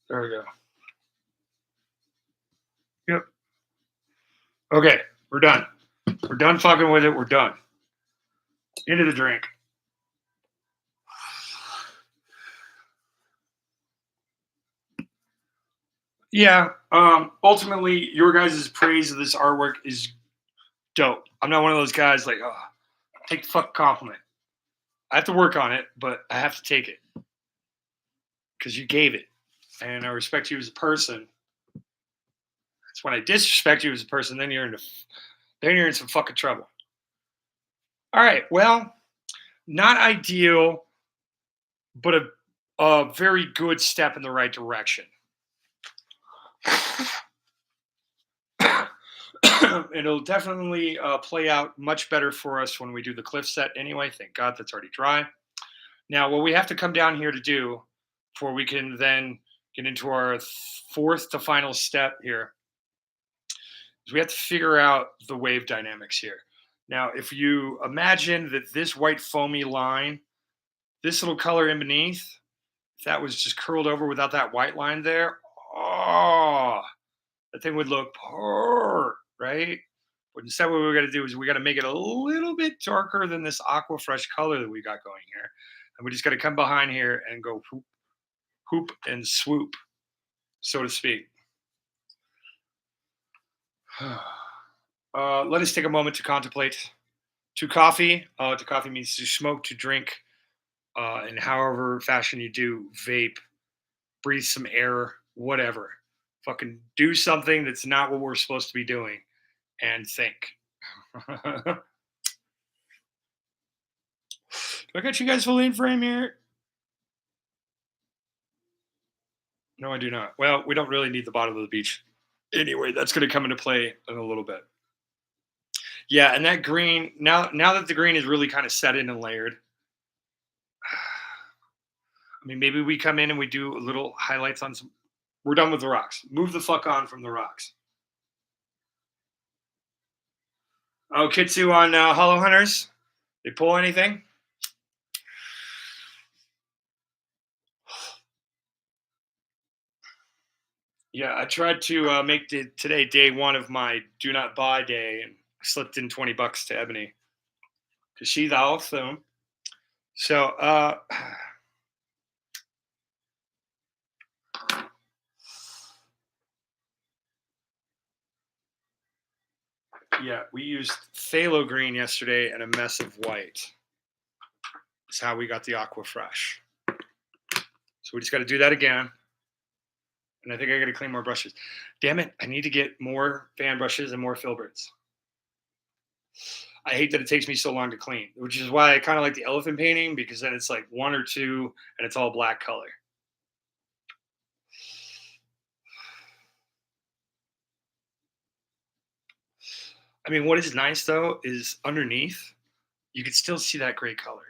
Speaker 1: There we go. Yep. Okay, we're done. We're done fucking with it. We're done. Into the drink. Yeah. Ultimately, your guys' praise of this artwork is dope. I'm not one of those guys like, oh, take the fuck compliment. I have to work on it, but I have to take it because you gave it, and I respect you as a person. It's when I disrespect you as a person, then you're in some fucking trouble. All right. Well, not ideal, but a very good step in the right direction. It'll definitely play out much better for us when we do the cliff set anyway. Thank God that's already dry. Now, what we have to come down here to do before we can then get into our fourth to final step here is we have to figure out the wave dynamics here. Now, if you imagine that this white foamy line, this little color in beneath, if that was just curled over without that white line there, oh, that thing would look poor, right? But instead, what we got to do is we got to make it a little bit darker than this aqua fresh color that we got going here. And we just got to come behind here and go whoop, whoop, and swoop, so to speak. Let us take a moment to contemplate. To coffee. To coffee means to smoke, to drink, in however fashion you do, vape, breathe some air, whatever. Fucking do something that's not what we're supposed to be doing and think. Do I got you guys fully in frame here? No, I do not. Well, we don't really need the bottom of the beach. Anyway, that's going to come into play in a little bit. Yeah, and that green, now that the green is really kind of set in and layered, I mean, maybe we come in and we do a little highlights on some. We're done with the rocks. Move the fuck on from the rocks. Oh, Kitsu on Hollow Hunters. They pull anything? Yeah, I tried to make today day one of my do not buy day, and I slipped in $20 to Ebony because she's awesome. So, yeah, we used phthalo green yesterday and a mess of white. That's how we got the Aqua Fresh. So we just got to do that again. And I think I got to clean more brushes. Damn it, I need to get more fan brushes and more filberts. I hate that it takes me so long to clean, which is why I kind of like the elephant painting, because then it's like one or two and it's all black color. I mean, what is nice though is underneath, you can still see that gray color.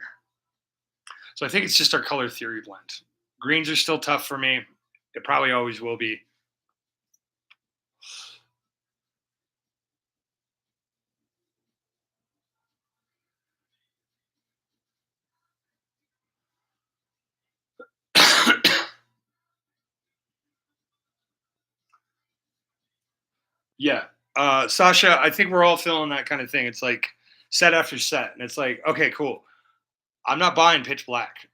Speaker 1: So I think it's just our color theory blend. Greens are still tough for me. It probably always will be. Yeah. Sasha, I think we're all feeling that kind of thing. It's like set after set. And it's like, okay, cool. I'm not buying pitch black.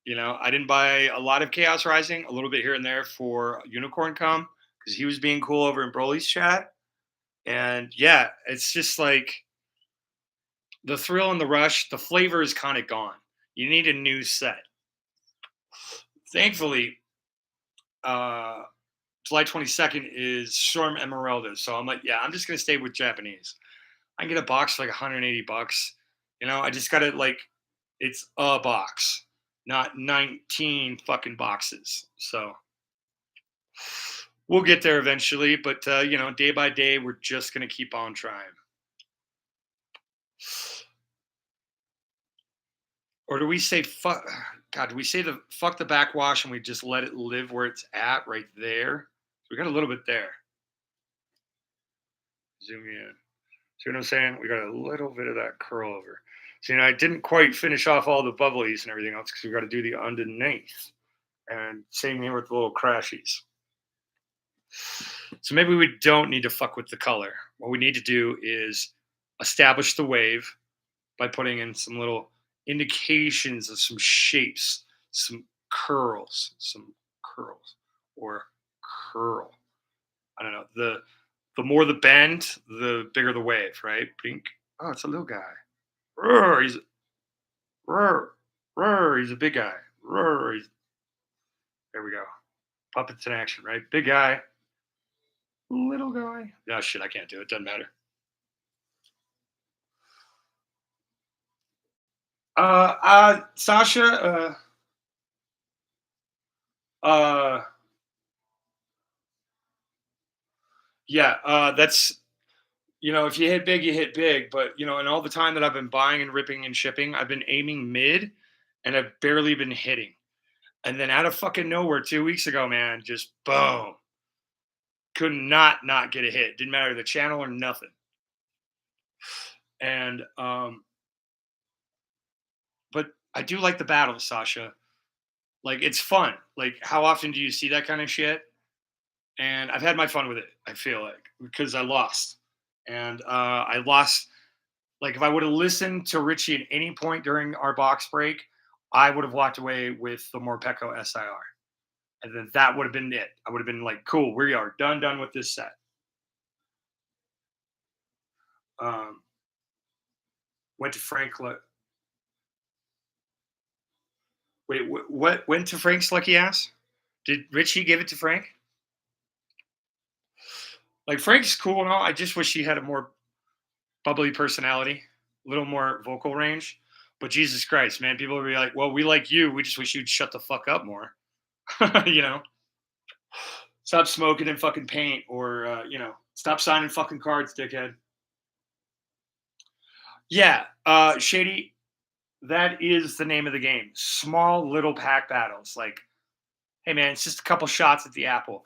Speaker 1: You know, I didn't buy a lot of Chaos Rising, a little bit here and there for Unicorn Come because he was being cool over in Broly's chat. And yeah, it's just like the thrill and the rush, the flavor is kind of gone. You need a new set. Thankfully, July 22nd is Storm Emeralda. So I'm like, yeah, I'm just going to stay with Japanese. I can get a box for like $180. You know, I just got to like, it's a box, not 19 fucking boxes. So we'll get there eventually. But, you know, day by day, we're just going to keep on trying. Or do we say fuck? God, do we say the fuck the backwash and we just let it live where it's at right there? So we got a little bit there. Zoom in. See what I'm saying? We got a little bit of that curl over. So, you know, I didn't quite finish off all the bubblies and everything else because we got to do the underneath. And same here with the little crashies. So maybe we don't need to fuck with the color. What we need to do is establish the wave by putting in some little indications of some shapes, some curls, or curl. I don't know. The more the bend, the bigger the wave, right? Pink. Oh, it's a little guy. Roar, he's he's a big guy. There we go. Puppets in action, right? Big guy, little guy. Oh shit, I can't do it. Doesn't matter. Sasha, yeah, that's, you know, if you hit big, you hit big. But, you know, and all the time that I've been buying and ripping and shipping, I've been aiming mid and I've barely been hitting. And then out of fucking nowhere 2 weeks ago, man, just boom. Could not get a hit. Didn't matter the channel or nothing. And, but I do like the battles, Sasha. Like, it's fun. Like, how often do you see that kind of shit? And I've had my fun with it, I feel like, because I lost. And I lost. Like, if I would have listened to Richie at any point during our box break, I would have walked away with the Morpeko SIR. And then that would have been it. I would have been like, cool, we are done with this set. Went to Frank. Wait, what went to Frank's lucky ass? Did Richie give it to Frank? Like, Frank's cool and all. I just wish he had a more bubbly personality, a little more vocal range. But Jesus Christ, man, people would be like, well, we like you. We just wish you'd shut the fuck up more. You know? Stop smoking and fucking paint, or stop signing fucking cards, dickhead. Yeah, Shady, that is the name of the game. Small little pack battles. Like, hey man, it's just a couple shots at the apple.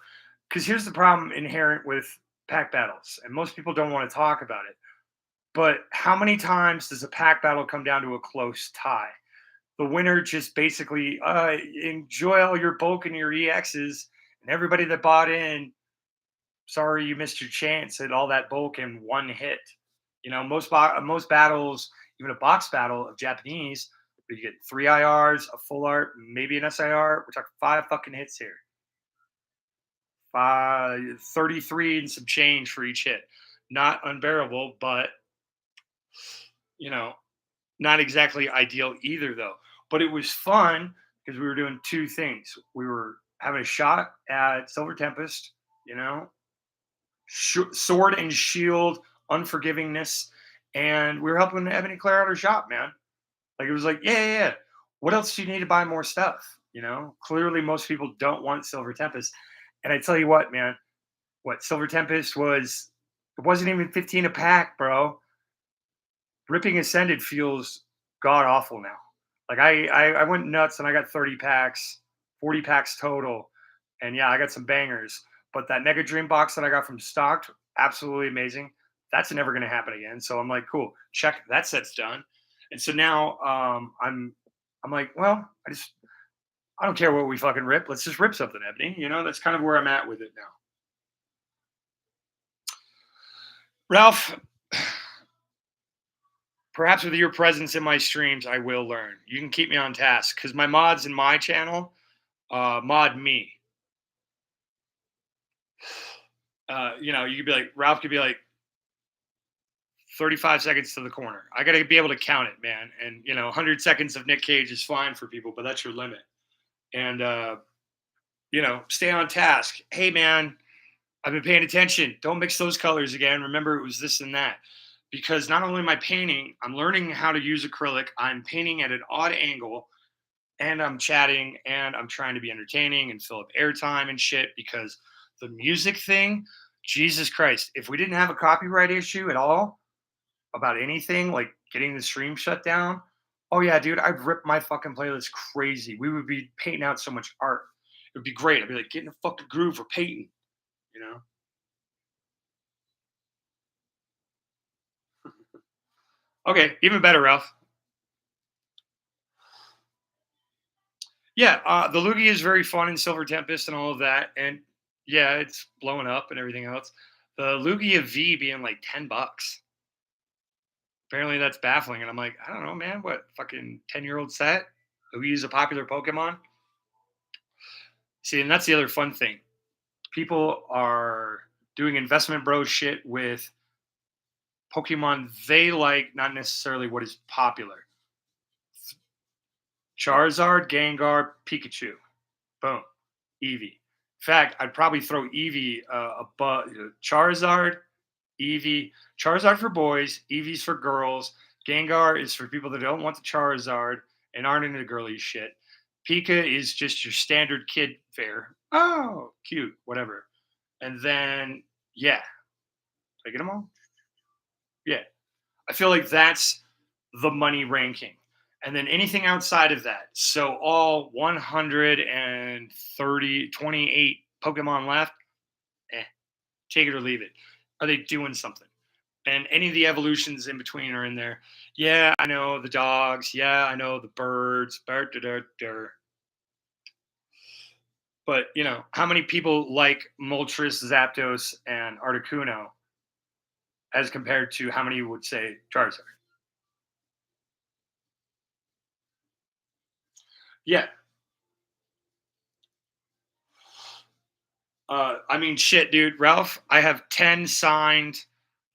Speaker 1: Because here's the problem inherent with pack battles, and most people don't want to talk about it. But how many times does a pack battle come down to a close tie? The winner just basically enjoy all your bulk and your EXs, and everybody that bought in, sorry you missed your chance at all that bulk in one hit. Most battles, even a box battle of Japanese, you get 3 IRs, a full art, maybe an SIR. We're talking 5 fucking hits here. 33 and some change for each hit. Not unbearable, but you know, not exactly ideal either, though. But it was fun because we were doing 2 things. We were having a shot at Silver Tempest, sword and shield, unforgivingness, and we were helping Ebony clear out her shop, man. Like it was like, yeah. What else do you need to buy more stuff? Clearly most people don't want Silver Tempest. And I tell you what, man, what Silver Tempest was, it wasn't even 15 a pack, bro. Ripping Ascended feels god awful now. Like I went nuts and I got 30 packs, 40 packs total. And yeah, I got some bangers. But that Mega Dream box that I got from Stocked, absolutely amazing. That's never gonna happen again. So I'm like, cool, check, that set's done. And so now I'm like, well, I don't care what we fucking rip. Let's just rip something, Ebony. That's kind of where I'm at with it now. Ralph, perhaps with your presence in my streams, I will learn. You can keep me on task because my mods in my channel mod me. You could be like, Ralph could be like 35 seconds to the corner. I got to be able to count it, man. And, 100 seconds of Nick Cage is fine for people, but that's your limit. And, stay on task. Hey, man, I've been paying attention. Don't mix those colors again. Remember, it was this and that. Because not only am I painting, I'm learning how to use acrylic. I'm painting at an odd angle, and I'm chatting, and I'm trying to be entertaining and fill up airtime and shit. Because the music thing, Jesus Christ, if we didn't have a copyright issue at all about anything, like getting the stream shut down, oh yeah, dude, I'd rip my fucking playlist crazy. We would be painting out so much art. It would be great. I'd be like, get in a fucking groove for painting, Okay, even better, Ralph. Yeah, the Lugia is very fun in Silver Tempest and all of that, and yeah, it's blowing up and everything else. The Lugia V being like $10. Apparently, that's baffling, and I'm like, I don't know, man. What fucking 10-year-old set? Lugia is a popular Pokemon. See, and that's the other fun thing. People are doing investment bro shit with Pokemon they like, not necessarily what is popular. Charizard, Gengar, Pikachu. Boom. Eevee. In fact, I'd probably throw Eevee above Charizard, Eevee. Charizard for boys, Eevee's for girls. Gengar is for people that don't want the Charizard and aren't into girly shit. Pika is just your standard kid fare. Oh, cute, whatever. And then, yeah. Did I get them all? Yeah. I feel like that's the money ranking. And then anything outside of that. So all 28 Pokemon left, take it or leave it. Are they doing something? And any of the evolutions in between are in there. Yeah, I know the dogs. Yeah, I know the birds. But how many people like Moltres, Zapdos, and Articuno as compared to how many would say Charizard? Yeah. I mean, shit, dude. Ralph, I have 10 signed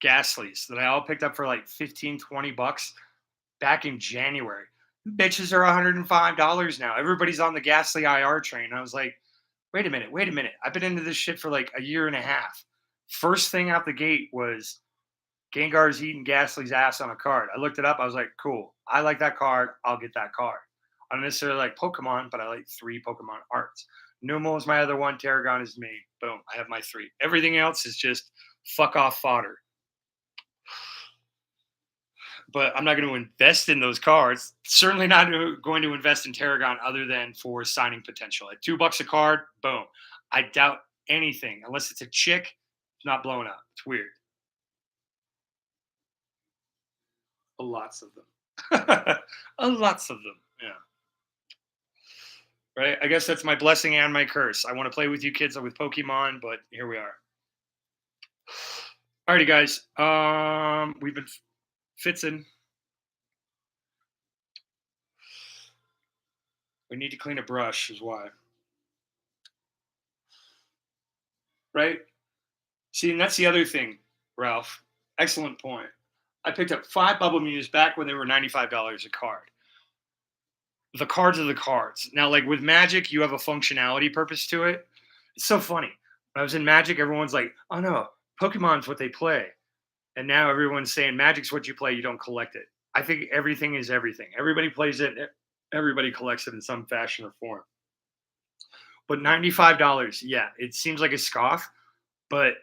Speaker 1: Gastlys that I all picked up for like 15, $20 back in January. Bitches are $105 now. Everybody's on the Ghastly IR train. I was like, wait a minute. I've been into this shit for like a year and a half. First thing out the gate was Gengar's eating Ghastly's ass on a card. I looked it up. I was like, cool. I like that card. I'll get that card. I don't necessarily like Pokemon, but I like 3 Pokemon arts. Numo is my other one. Tarragon is me. Boom. I have my 3. Everything else is just fuck off fodder. But I'm not going to invest in those cards. Certainly not going to invest in Tarragon other than for signing potential. At $2 a card, boom. I doubt anything unless it's a chick. It's not blowing up. It's weird. Lots of them. Lots of them. Yeah. Right. I guess that's my blessing and my curse. I want to play with you kids with Pokemon, but here we are. Alrighty, guys. We've been fitzing. We need to clean a brush, is why. Right? See, and that's the other thing, Ralph. Excellent point. I picked up 5 Bubble Mews back when they were $95 a card. The cards are the cards. Now, like with Magic, you have a functionality purpose to it. It's so funny. When I was in Magic, everyone's like, oh no, Pokemon's what they play. And now everyone's saying Magic's what you play, you don't collect it. I think everything is everything. Everybody plays it. Everybody collects it in some fashion or form. But $95, yeah, it seems like a scoff. But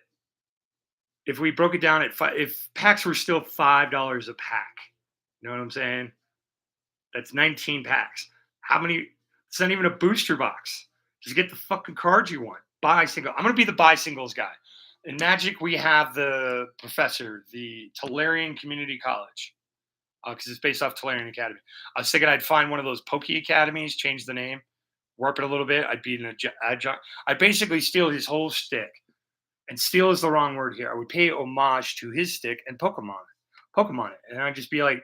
Speaker 1: if we broke it down at if packs were still $5 a pack, you know what I'm saying? That's 19 packs. How many? It's not even a booster box. Just get the fucking cards you want. Buy single. I'm going to be the buy singles guy. In Magic, we have the professor, the Tolarian Community College, because it's based off Tolarian Academy. I was thinking I'd find one of those Poke Academies, change the name, warp it a little bit. I'd be an adjunct. I'd basically steal his whole stick. And steal is the wrong word here. I would pay homage to his stick and Pokemon it. And I'd just be like,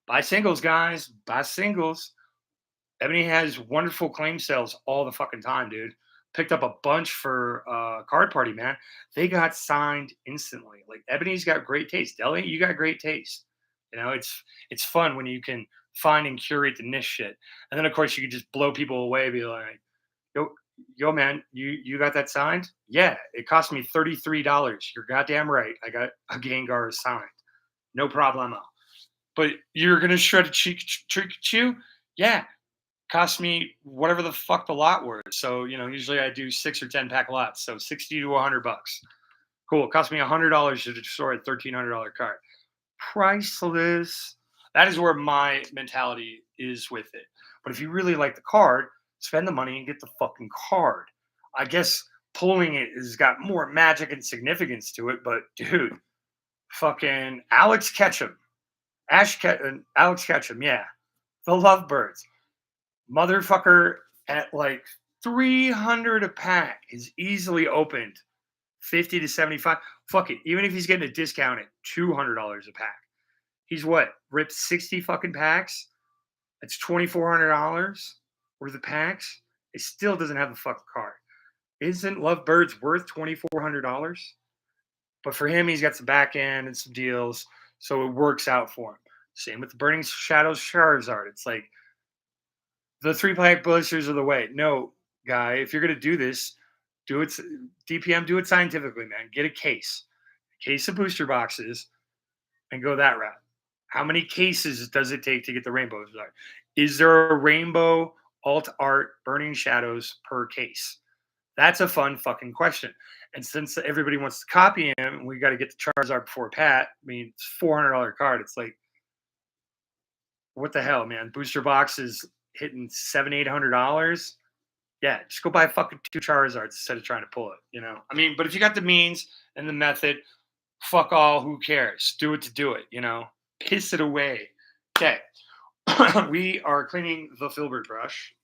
Speaker 1: buy singles, guys. Buy singles. Ebony has wonderful claim sales all the fucking time, dude. Picked up a bunch for Card Party, man. They got signed instantly. Like, Ebony's got great taste. Ellie, you got great taste. You know, it's fun when you can find and curate the niche shit. And then, of course, you can just blow people away, be like, yo, man, you got that signed? Yeah, it cost me $33. You're goddamn right. I got a Gengar signed. No problemo. But you're going to shred a trick chew? Yeah. Cost me whatever the fuck the lot was. So, you know, usually I do 6 or 10 pack lots. So 60 to $100. Cool. It cost me $100 to destroy a $1,300 card. Priceless. That is where my mentality is with it. But if you really like the card, spend the money and get the fucking card. I guess pulling it has got more magic and significance to it, but dude, fucking Alex Ketchum, Alex Ketchum, yeah, the Lovebirds, motherfucker at like 300 a pack is easily opened, 50 to 75. Fuck it, even if he's getting a discount at $200 a pack, he's what, ripped 60 fucking packs. That's $2,400 worth of packs. It still doesn't have the fucking card. Isn't Lovebirds worth $2,400? But for him, he's got some back end and some deals, so it works out for him. Same with the Burning Shadows Charizard. It's like the 3-pack blisters are the way. No, guy, if you're gonna do this, do it DPM. Do it scientifically, man. Get a case of booster boxes, and go that route. How many cases does it take to get the rainbows? Is there a rainbow alt art Burning Shadows per case? That's a fun fucking question. And since everybody wants to copy him, we got to get the Charizard before Pat. I mean, it's $400 card. It's like, what the hell, man? Booster box is hitting $700-800. Yeah, just go buy fucking 2 Charizards instead of trying to pull it. You know, I mean, but if you got the means and the method, fuck all. Who cares? Do it to do it. You know, piss it away. Okay. We are cleaning the filbert brush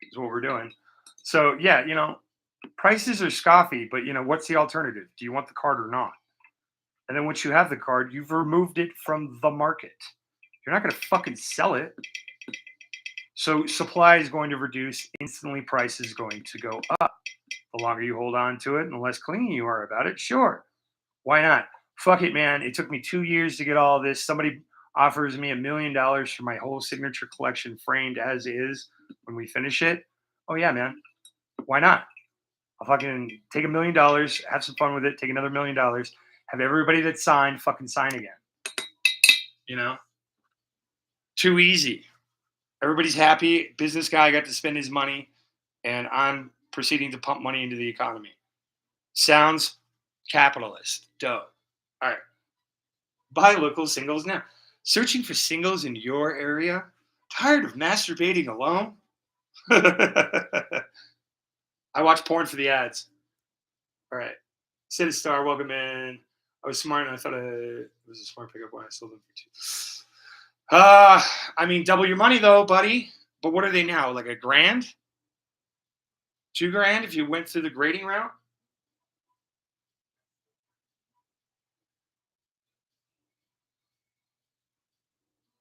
Speaker 1: is what we're doing. So yeah, you know, prices are scoffy, but you know, what's the alternative? Do you want the card or not? And then once you have the card, you've removed it from the market. You're not going to fucking sell it. So supply is going to reduce. Instantly, price is going to go up. The longer you hold on to it and the less clean you are about it, sure. Why not? Fuck it, man. It took me 2 years to get all this. Somebody offers me $1 million for my whole signature collection framed as is when we finish it. Oh, yeah, man. Why not? I'll fucking take $1 million, have some fun with it, take another $1 million, have everybody that signed fucking sign again. You know? Too easy. Everybody's happy. Business guy got to spend his money. and I'm proceeding to pump money into the economy. Sounds capitalist. Dope. All right. Buy local singles now. Searching for singles in your area? Tired of masturbating alone? I watch porn for the ads. All right. City Star, welcome in. I was smart and I thought it was a smart pickup when I sold them for two. I mean, double your money though, buddy. But what are they now? Like $1,000? $2,000 if you went through the grading route?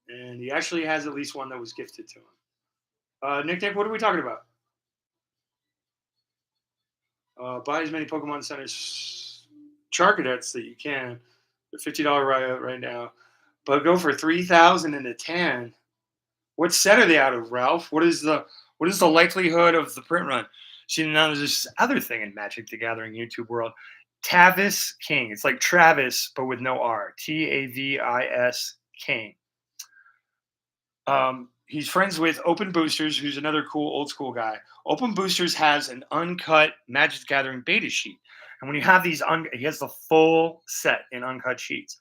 Speaker 1: And he actually has at least one that was gifted to him. Nick, what are we talking about? Buy as many Pokemon Centers Charcadets that you can. They're $50 right now. But go for 3,000 and a 10. What set are they out of, Ralph? What is the likelihood of the print run? See, now there's this other thing in Magic the Gathering YouTube world. Tavis King. It's like Travis, but with no R. Tavis King. He's friends with Open Boosters, who's another cool old school guy. Open Boosters has an uncut Magic the Gathering beta sheet. And when you have these, he has the full set in uncut sheets.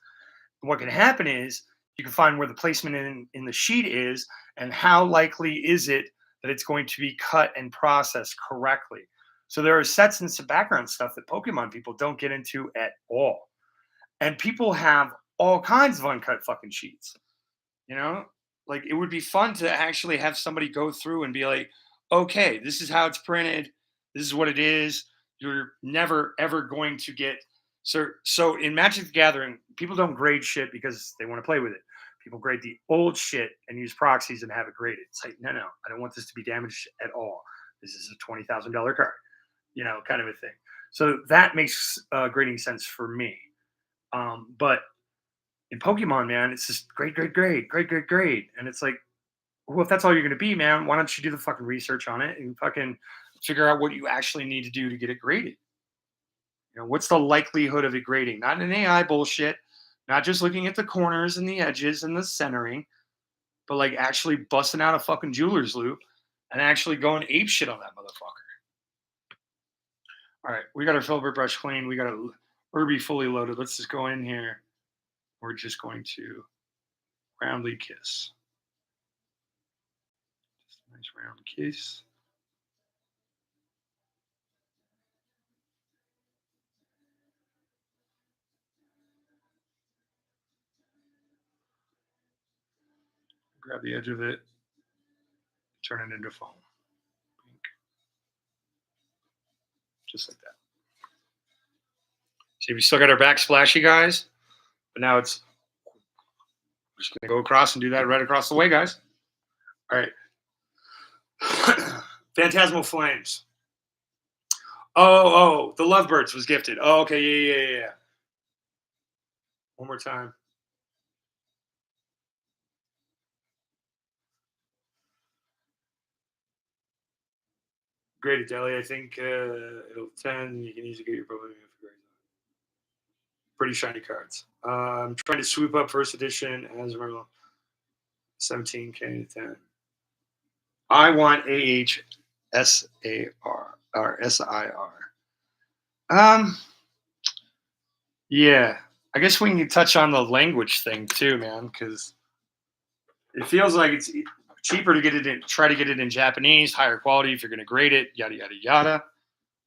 Speaker 1: What can happen is you can find where the placement in the sheet is and how likely is it that it's going to be cut and processed correctly. So there are sets and some background stuff that Pokemon people don't get into at all. And people have all kinds of uncut fucking sheets. You know, like it would be fun to actually have somebody go through and be like, okay, this is how it's printed. This is what it is. You're never, ever going to get. So in Magic the Gathering, people don't grade shit because they want to play with it. People grade the old shit and use proxies and have it graded. It's like, no, I don't want this to be damaged at all. This is a $20,000 card, kind of a thing. So that makes grading sense for me. But in Pokemon, man, it's just grade. And it's like, well, if that's all you're going to be, man, why don't you do the fucking research on it and fucking figure out what you actually need to do to get it graded? What's the likelihood of it grading? Not an AI bullshit, not just looking at the corners and the edges and the centering, but like actually busting out a fucking jeweler's loop and actually going ape shit on that motherfucker. All right, we got our filbert brush clean. We got a Irby fully loaded. Let's just go in here. We're just going to roundly kiss. Just a nice round kiss. Grab the edge of it, turn it into foam. Just like that. See, we still got our back splashy, guys, but now it's we're just gonna go across and do that right across the way, guys. All right. Phantasmal Flames. Oh, the Lovebirds was gifted. Oh, okay, yeah. One more time. Graded Deli, I think it'll 10. You can easily get your problem for grades. Pretty shiny cards. I'm trying to swoop up first edition as well. 17K to 10. I want AHSAR or SIR. Yeah. I guess we can touch on the language thing too, man, because it feels like it's cheaper to get it in, try to get it in Japanese, higher quality if you're going to grade it, yada yada yada.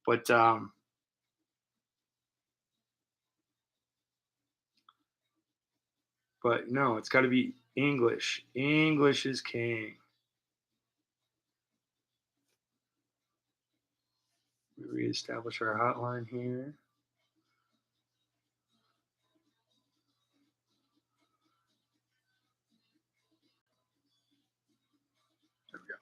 Speaker 1: But no, it's got to be English. English is king. We reestablish our hotline here. There we go.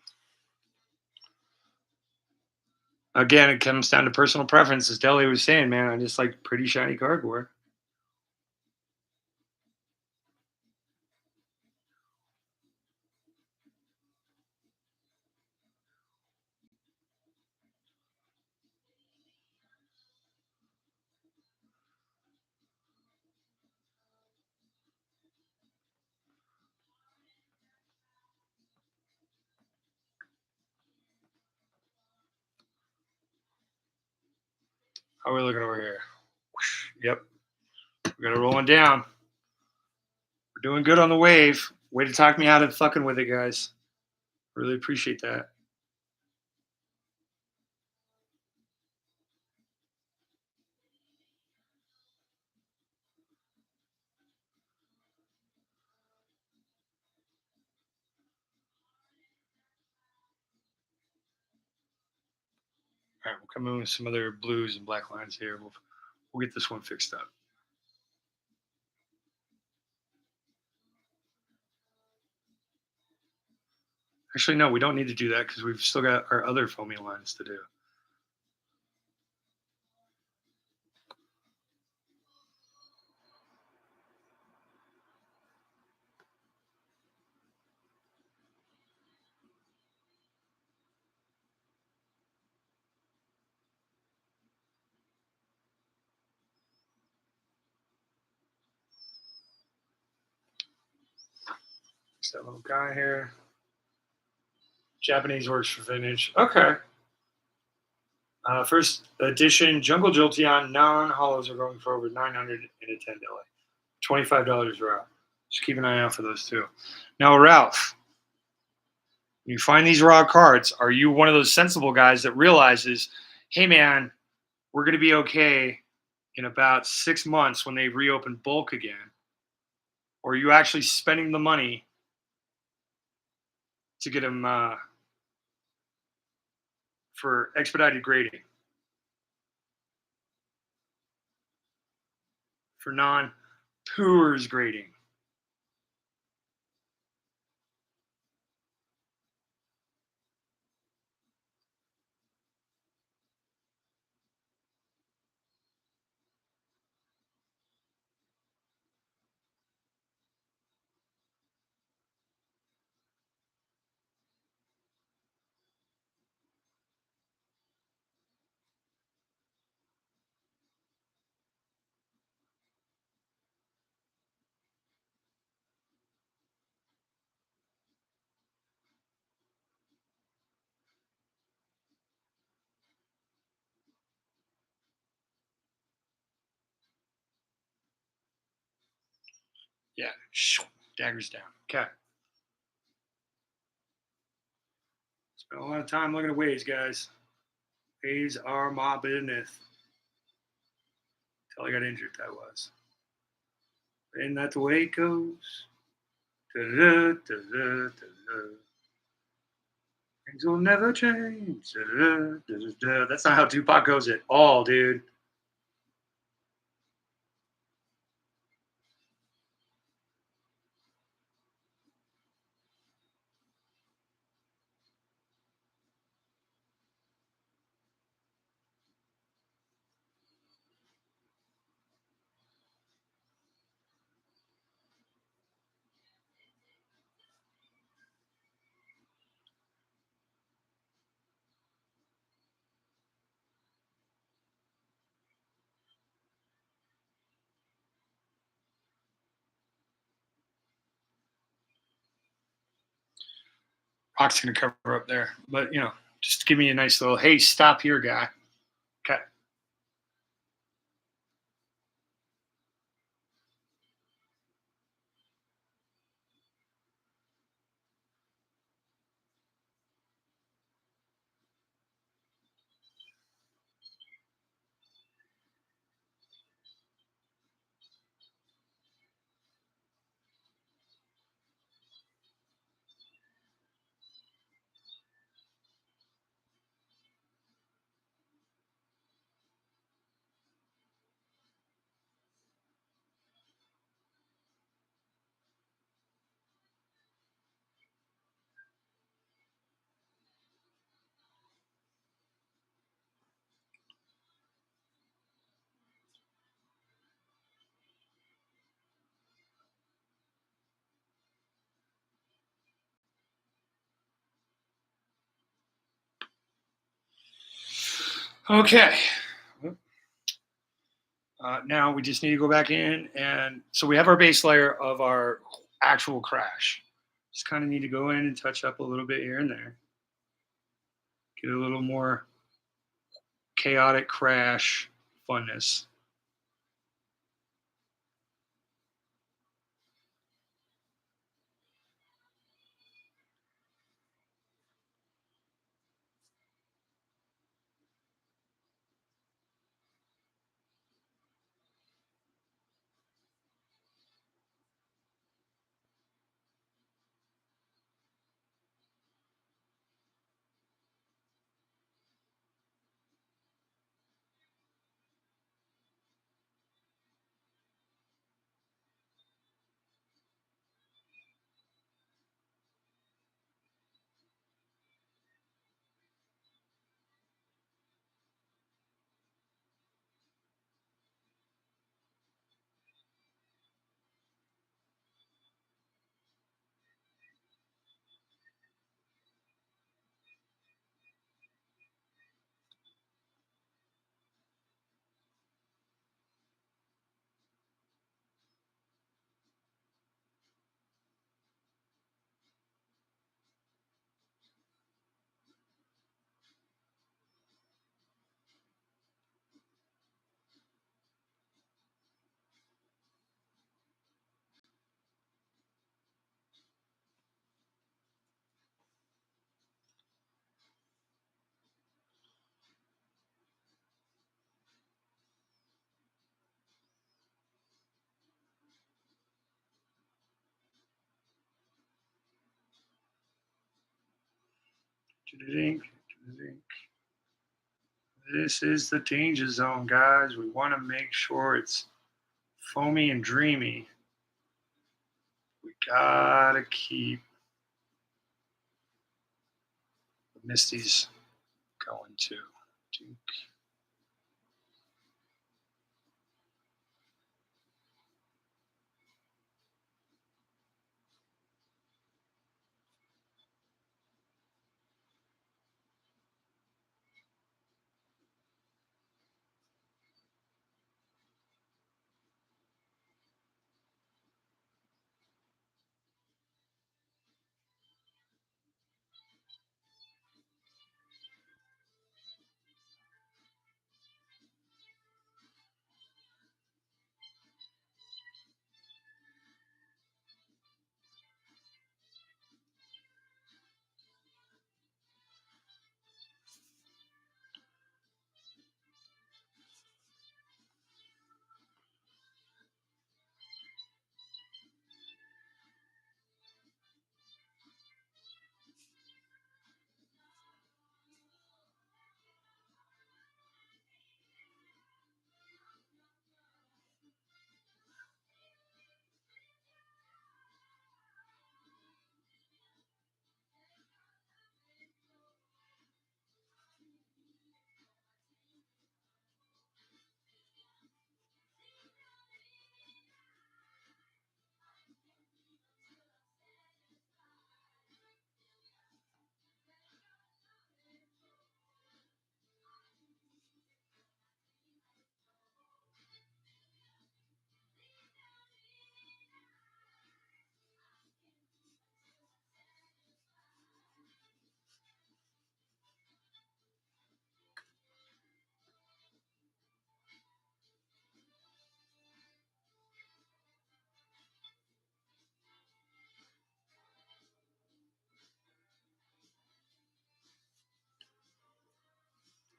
Speaker 1: Again, it comes down to personal preference, as Deli was saying, man. I just like pretty shiny cardboard. How are we looking over here? Yep. We got it rolling down. We're doing good on the wave. Way to talk me out of fucking with it, guys. Really appreciate that. All right, we'll come in with some other blues and black lines here. We'll get this one fixed up. Actually, no, we don't need to do that because we've still got our other foamy lines to do. Fix that little guy here. Japanese works for vintage. Okay. First edition Jungle Jolteon non-hollows are going for over 900 in a 10 delay. $25 raw. Just keep an eye out for those too. Now, Ralph, when you find these raw cards, are you one of those sensible guys that realizes, hey man, we're going to be okay in about 6 months when they reopen bulk again? Or are you actually spending the money to get them for expedited grading? For non-tours grading? Yeah, daggers down. Okay. Spent a lot of time looking at waves, guys. Waves are my business. Until I got injured, that was. Ain't that the way it goes? Da-da, da-da, da-da. Things will never change. Da-da, da-da. That's not how Tupac goes at all, dude. Rock's gonna cover up there, but just give me a nice little hey, stop here, guy. Okay. Okay. Now we just need to go back in, and so we have our base layer of our actual crash. Just kind of need to go in and touch up a little bit here and there. Get a little more chaotic crash funness. This is the danger zone, guys. We want to make sure it's foamy and dreamy. We gotta keep the Misties going too.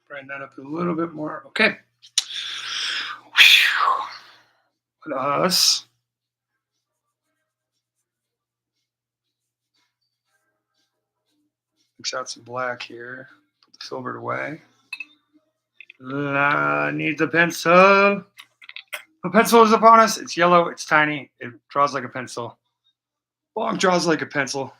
Speaker 1: Brighten that up a little bit more. Okay. Let us mix out some black here. Put the filbert away. Need the pencil. The pencil is upon us. It's yellow. It's tiny. It draws like a pencil. Long draws like a pencil.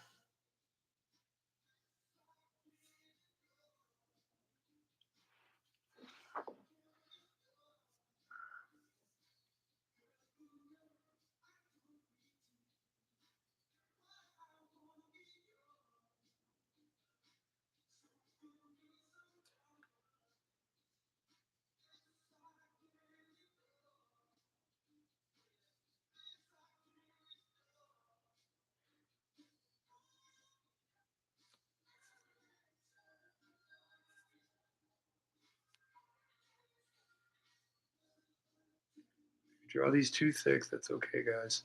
Speaker 1: Draw these too thick. That's okay, guys.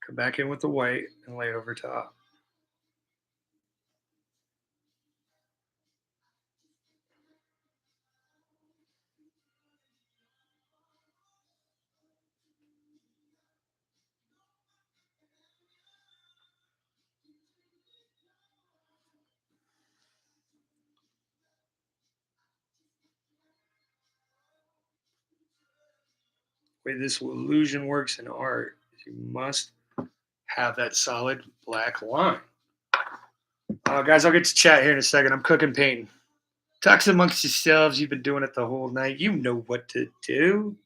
Speaker 1: Come back in with the white and lay it over top. The way this illusion works in art is you must have that solid black line. Guys, I'll get to chat here in a second. I'm cooking painting. Talk amongst yourselves. You've been doing it the whole night. You know what to do.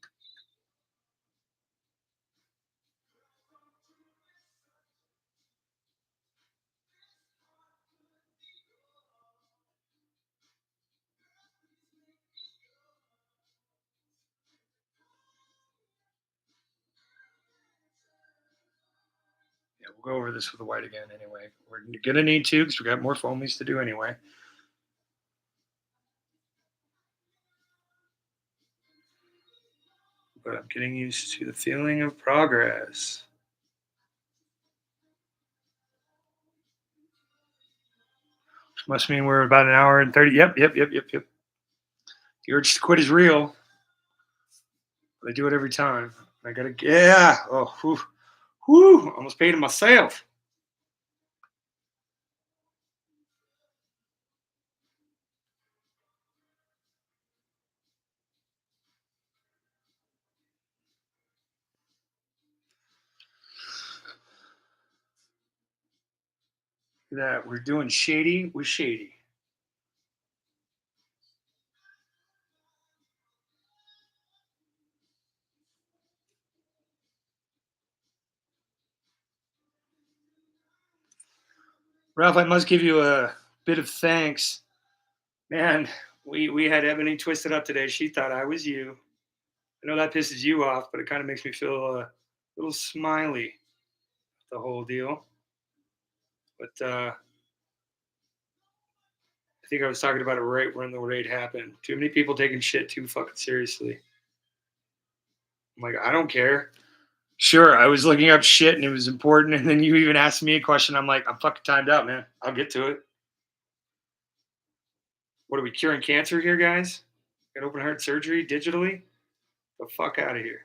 Speaker 1: Yeah, we'll go over this with the white again anyway. We're going to need to because we got more foamies to do anyway. But I'm getting used to the feeling of progress. Which must mean we're about an hour and 30. Yep. The urge to quit is real. I do it every time. I got to, yeah. Oh, whew, almost paid it myself. That we're doing shady with shady. Ralph, I must give you a bit of thanks. Man, we had Ebony twisted up today. She thought I was you. I know that pisses you off, but it kind of makes me feel a little smiley, the whole deal. But I think I was talking about it right when the raid happened. Too many people taking shit too fucking seriously. I'm like, I don't care. Sure, I was looking up shit and it was important, and then you even asked me a question. I'm like, I'm fucking timed out, man. I'll get to it. What are we curing cancer here, guys? Got open heart surgery digitally? The fuck out of here.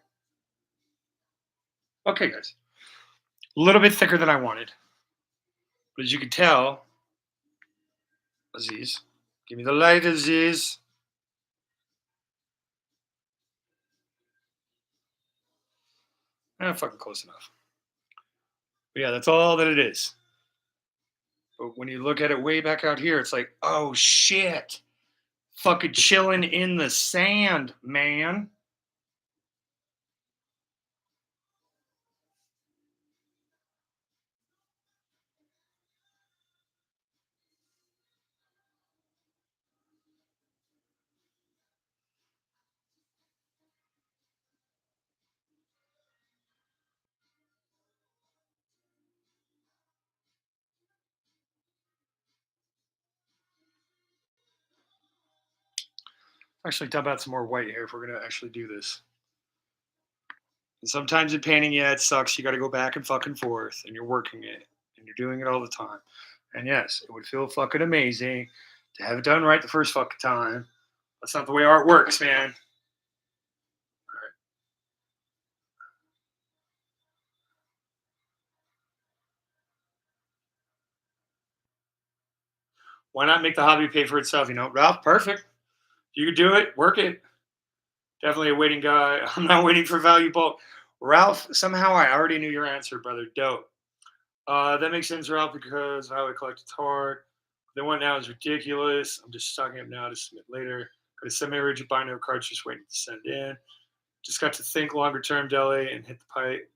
Speaker 1: Okay, guys. A little bit thicker than I wanted. But as you can tell, Aziz, give me the light, Aziz. Fucking close enough. But yeah, that's all that it is. But when you look at it way back out here, it's like, oh shit. Fucking chilling in the sand, man. Actually, dump out some more white here if we're gonna actually do this. And sometimes in painting, yeah, it sucks. You got to go back and fucking forth, and you're working it, and you're doing it all the time. And yes, it would feel fucking amazing to have it done right the first fucking time. That's not the way art works, man. All right. Why not make the hobby pay for itself? You know, Ralph, perfect. You could do it. Work it. Definitely a waiting guy. I'm not waiting for valuable. Ralph, somehow I already knew your answer, brother. Dope. That makes sense, Ralph, because how I collect it's hard. The one now is ridiculous. I'm just stocking up now to submit later. Got a semi-rigid binder of cards just waiting to send in. Just got to think longer term, Deli, and hit the pipe.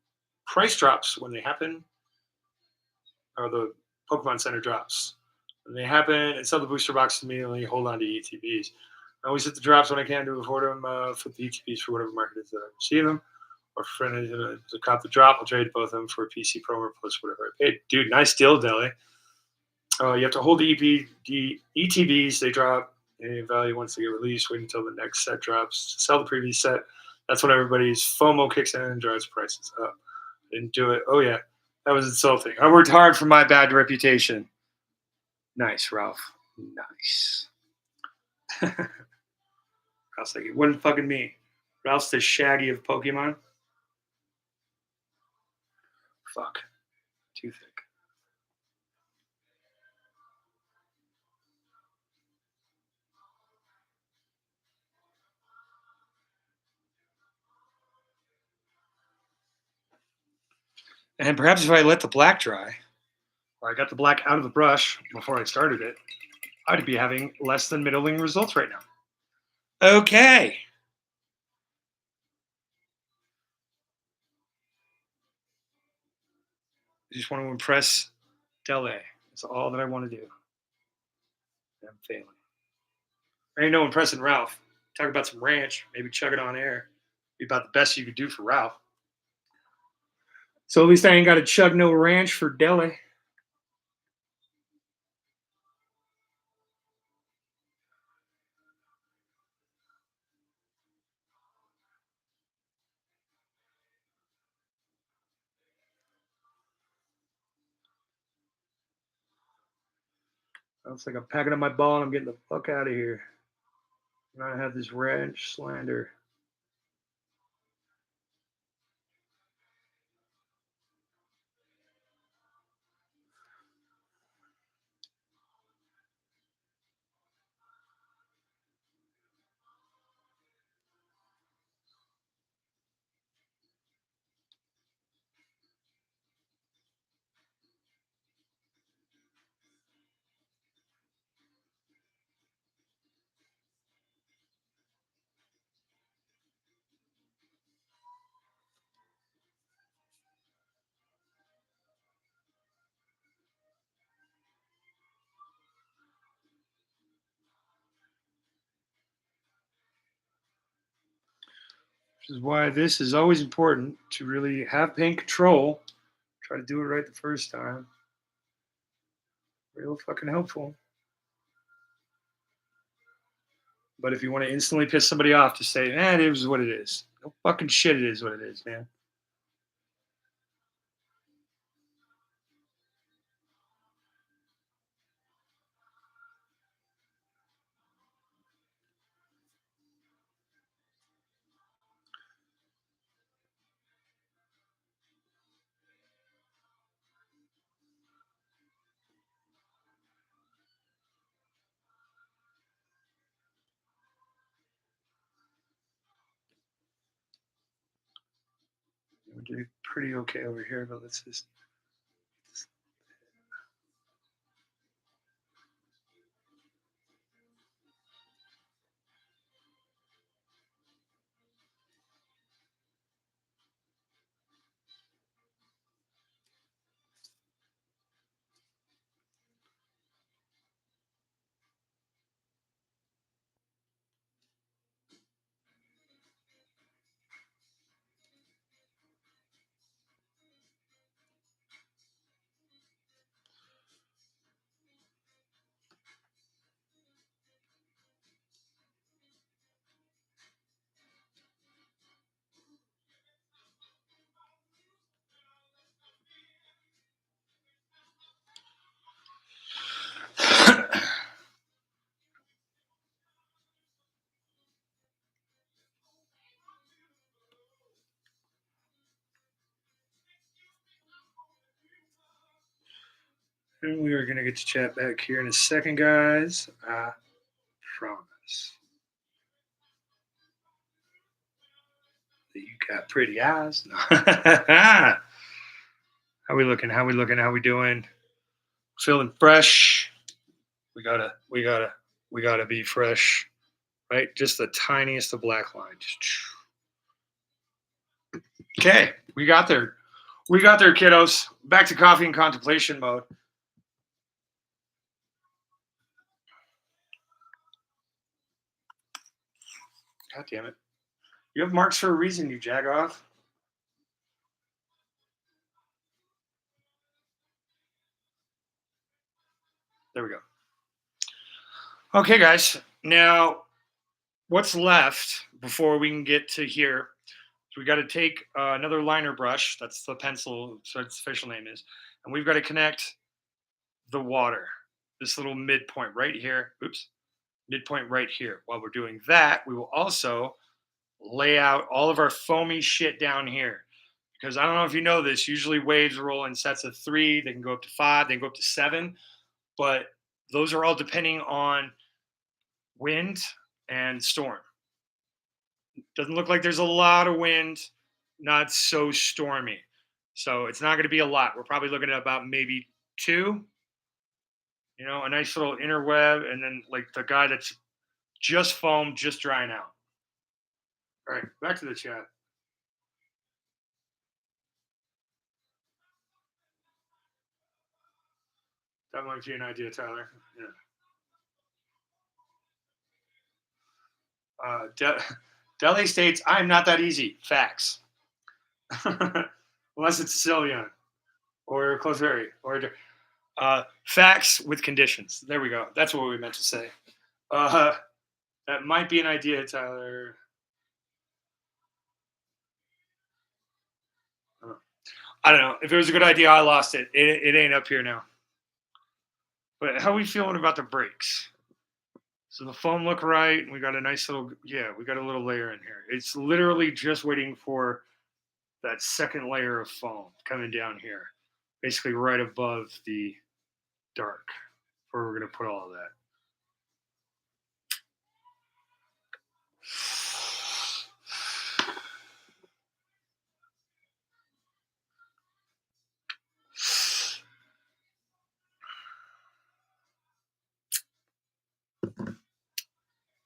Speaker 1: Price drops when they happen, or the Pokemon Center drops. When they happen, and sell the booster box immediately, hold on to ETBs. I always hit the drops when I can to afford them, flip the ETBs for whatever market is that I receive them. Or friend to cop the drop, I'll trade both of them for a PC promo plus whatever I paid. Dude, nice deal, Deli. You have to hold the ETBs. They drop in value once they get released. Wait until the next set drops. Sell the previous set.
Speaker 2: That's when everybody's FOMO kicks in and drives prices up. Didn't do it. Oh yeah, that was insulting.
Speaker 1: I worked hard for my bad reputation. Nice, Ralph. Nice.
Speaker 2: Ralph's like, it wasn't fucking me. Ralph's the Shaggy of Pokemon. Fuck. Too thick.
Speaker 1: And perhaps if I let the black dry,
Speaker 2: or I got the black out of the brush before I started it, I'd be having less than middling results right now.
Speaker 1: Okay.
Speaker 2: I just want to impress Dele. That's all that I want to do. And I'm failing. There ain't no impressing Ralph. Talk about some ranch, maybe chug it on air. Be about the best you could do for Ralph. So at least I ain't got to chug no ranch for Dele. Looks like I'm packing up my ball and I'm getting the fuck out of here. And I have this ranch slander. Which is why this is always important to really have paint control. Try to do it right the first time. Real fucking helpful. But if you want to instantly piss somebody off, just say, it is what it is. No fucking shit, it is what it is, man. We're doing pretty okay over here, but let's just. And we are going to get to chat back here in a second, guys. I promise. That you got pretty eyes. How we looking? How we looking? How we doing? Feeling fresh. We gotta be fresh, right? Just the tiniest of black line. Okay, we got there. We got there, kiddos. Back to coffee and contemplation mode. God damn it. You have marks for a reason, you jagoff. There we go. Okay, guys. Now, what's left before we can get to here So we got to take another liner brush. That's the pencil, so its official name is. And we've got to connect the water, this little midpoint right here. Oops, midpoint right here. While we're doing that, we will also lay out all of our foamy shit down here. Because I don't know if you know this, usually waves roll in sets of 3. They can go up to 5, they can go up to 7. But those are all depending on wind and storm. Doesn't look like there's a lot of wind, not so stormy. So it's not going to be a lot. We're probably looking at about maybe 2, a nice little inner web, and then like the guy that's just foam, just drying out. All right, back to the chat. That might be an idea, Tyler. Yeah. Deli states, I'm not that easy. Facts. Unless it's Sicilian or Closeri or facts with conditions. There we go. That's what we meant to say. That might be an idea, Tyler. I don't know. If it was a good idea, I lost it. It ain't up here now. But how are we feeling about the brakes? So the foam look right. And we got a nice little, we got a little layer in here. It's literally just waiting for that second layer of foam coming down here. Basically right above the dark, where we're going to put all of that.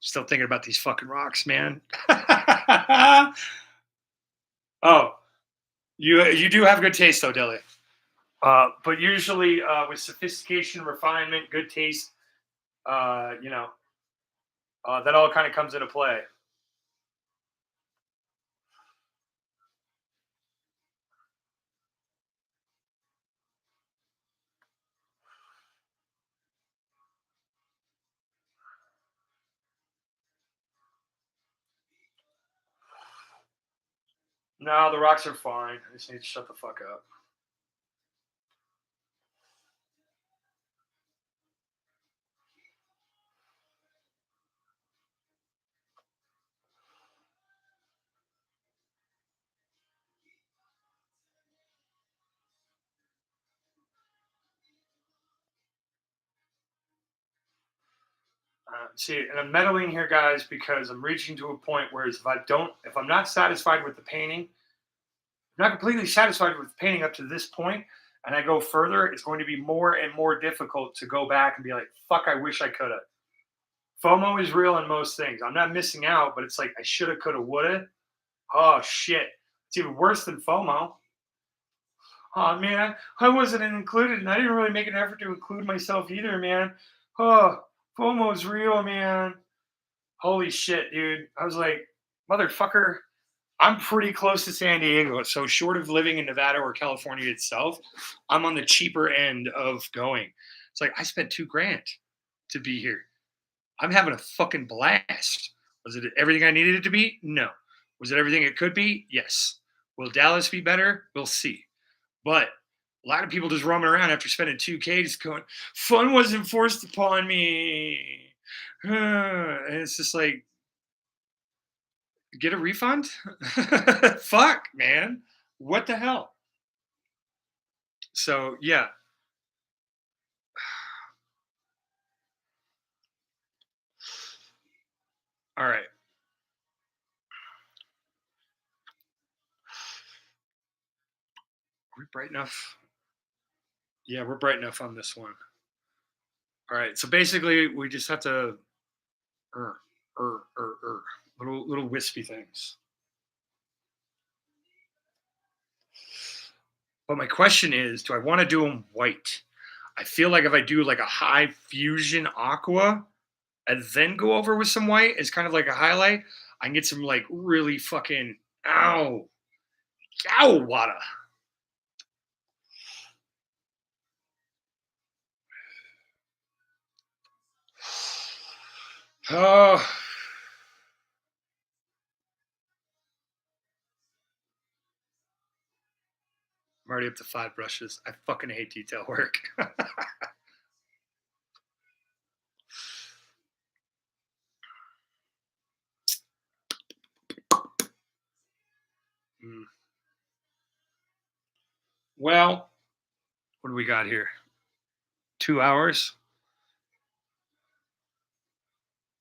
Speaker 2: Still thinking about these fucking rocks, man. Oh, you do have good taste, though, Deli. But usually with sophistication, refinement, good taste, that all kind of comes into play. No, the rocks are fine. I just need to shut the fuck up. See, and I'm meddling here, guys, because I'm reaching to a point where if I'm not satisfied with the painting, I'm not completely satisfied with the painting up to this point, and I go further, it's going to be more and more difficult to go back and be like, fuck, I wish I could have. FOMO is real in most things. I'm not missing out, but it's like I shoulda, coulda, woulda. Oh shit, it's even worse than FOMO. Oh man, I wasn't included, and I didn't really make an effort to include myself either, man. Oh, FOMO is real, man. Holy shit, dude. I was like, motherfucker, I'm pretty close to San Diego. So short of living in Nevada or California itself, I'm on the cheaper end of going. It's like I spent $2,000 to be here. I'm having a fucking blast. Was it everything I needed it to be? No. Was it everything it could be? Yes. Will Dallas be better? We'll see. But a lot of people just roaming around after spending $2,000 just going, fun wasn't forced upon me. And it's just like, get a refund? Fuck, man. What the hell? So, yeah. All right. Are we bright enough? Yeah, we're bright enough on this one. All right. So basically, we just have to little wispy things. But my question is, do I want to do them white? I feel like if I do like a high fusion aqua and then go over with some white as kind of like a highlight, I can get some like really fucking water. Oh. I'm already up to 5 brushes. I fucking hate detail work. Well, what do we got here? 2 hours.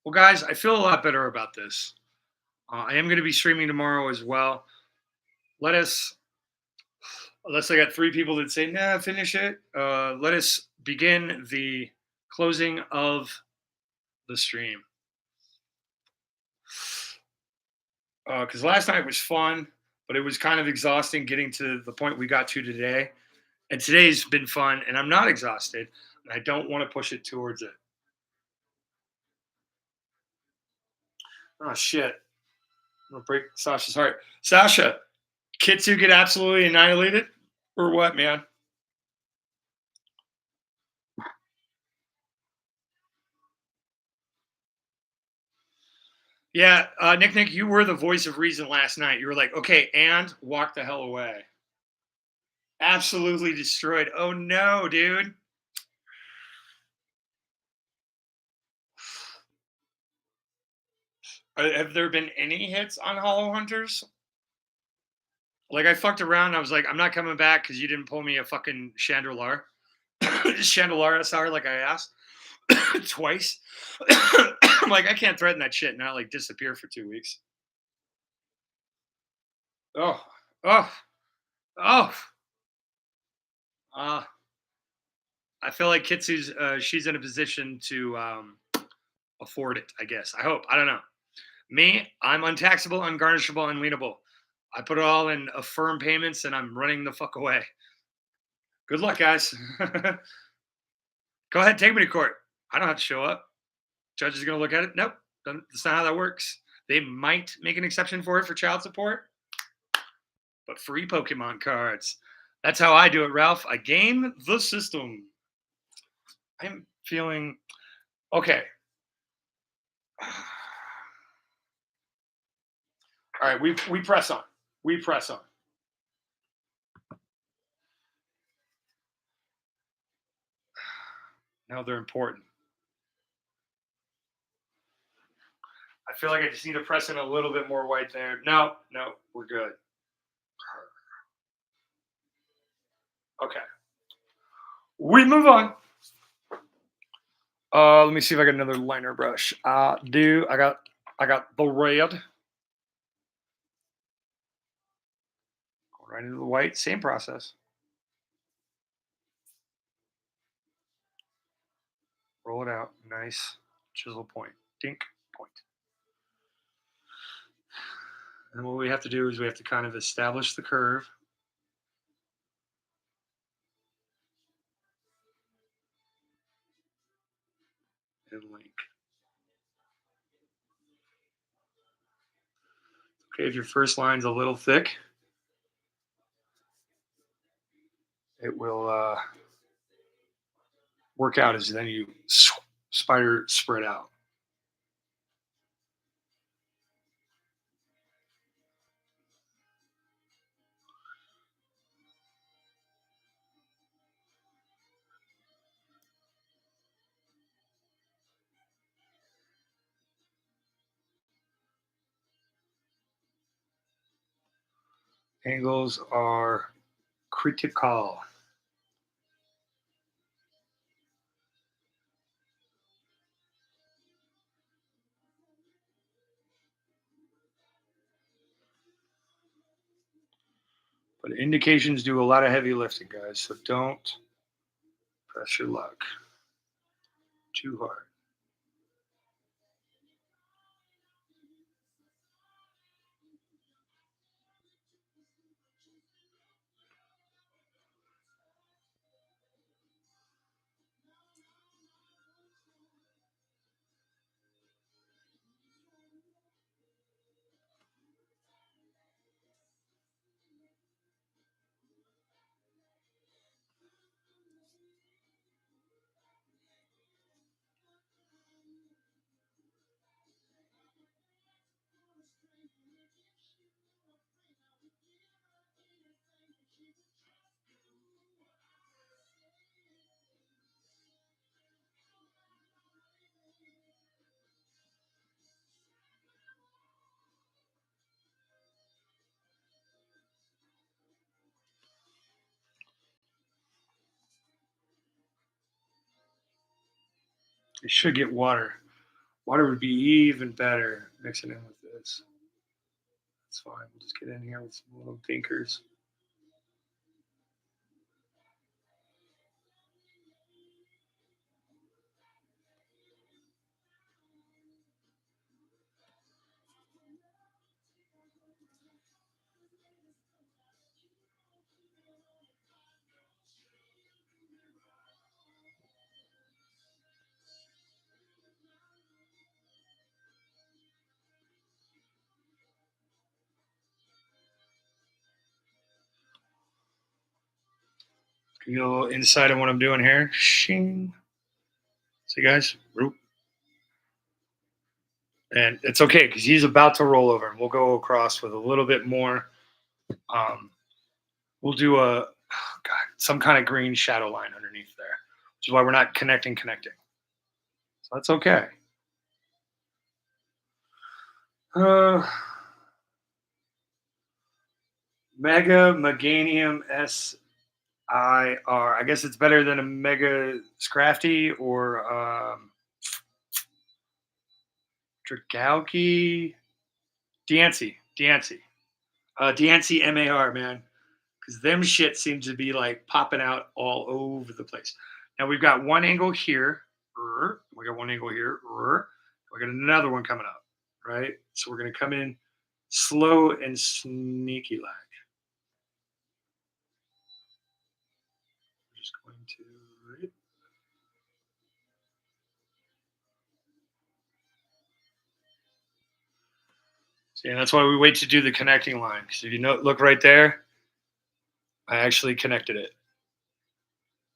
Speaker 2: Well, guys, I feel a lot better about this. I am going to be streaming tomorrow as well. Unless I got 3 people that say, nah, finish it. Let us begin the closing of the stream. Because last night was fun, but it was kind of exhausting getting to the point we got to today. And today's been fun, and I'm not exhausted, and I don't want to push it towards it. Oh, shit. I'm going to break Sasha's heart. Sasha, Kitsu get absolutely annihilated? Or what, man? Yeah, Nick, you were the voice of reason last night. You were like, okay, and walk the hell away. Absolutely destroyed. Oh, no, dude. Have there been any hits on Hollow Hunters? Like, I fucked around. And I was like, I'm not coming back because you didn't pull me a fucking Chandelar. Chandelar SR like I asked twice. I'm like, I can't threaten that shit and not like disappear for 2 weeks. Oh. I feel like Kitsu's she's in a position to afford it, I guess. I hope. I don't know. Me, I'm untaxable, ungarnishable, unlienable. I put it all in affirm payments and I'm running the fuck away. Good luck, guys. Go ahead, take me to court. I don't have to show up. Judge is going to look at it. Nope. That's not how that works. They might make an exception for it for child support, but free Pokemon cards. That's how I do it, Ralph. I game the system. I'm feeling okay. All right, we press on. We press on. Now they're important. I feel like I just need to press in a little bit more white there. No, we're good. Okay. We move on. Let me see if I got another liner brush. I got the red. Go right into the white. Same process. Roll it out. Nice chisel point. Dink point. And what we have to do is we have to kind of establish the curve. And link. Okay, if your first line's a little thick, it will work out as then you spider spread out. Angles are critical. But indications do a lot of heavy lifting, guys, so don't press your luck too hard. It should get water. Water would be even better mixing in with this. That's fine. We'll just get in here with some little thinkers. Give you a little insight on what I'm doing here. Shing. See, guys? And it's okay because he's about to roll over. We'll go across with a little bit more. We'll do some kind of green shadow line underneath there, which is why we're not connecting. So that's okay. Mega Meganium SIR. I guess it's better than a Mega Scrafty or Dragauki. Diancie MAR, man. Because them shit seems to be like popping out all over the place. Now we've got one angle here. We got one angle here. We got another one coming up, right? So we're going to come in slow and sneaky like. We're just going to. See, and that's why we wait to do the connecting line. Because if you look right there, I actually connected it.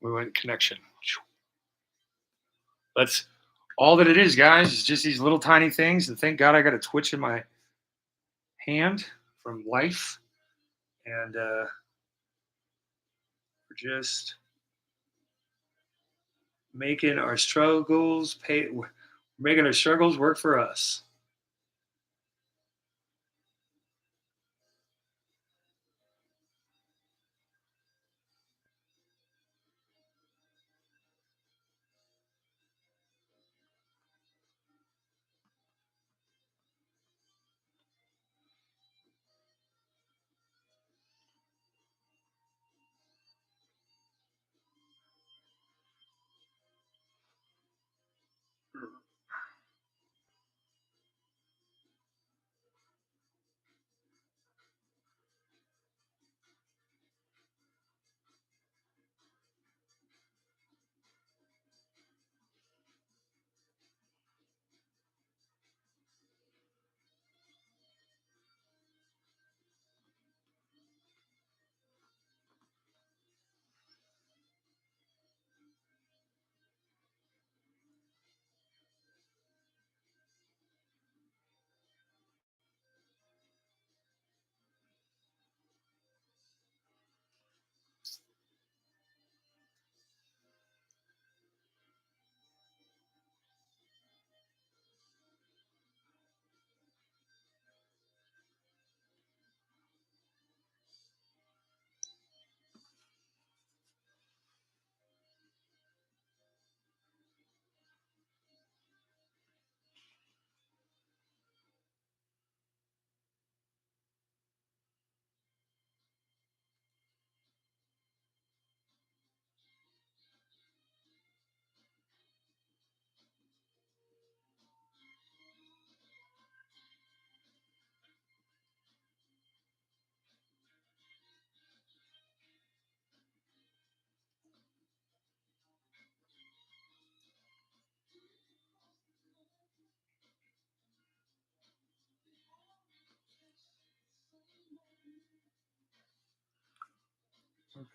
Speaker 2: We went connection. That's all that it is, guys. It's just these little tiny things. And thank God I got a twitch in my hand from life. And we're just making our struggles work for us.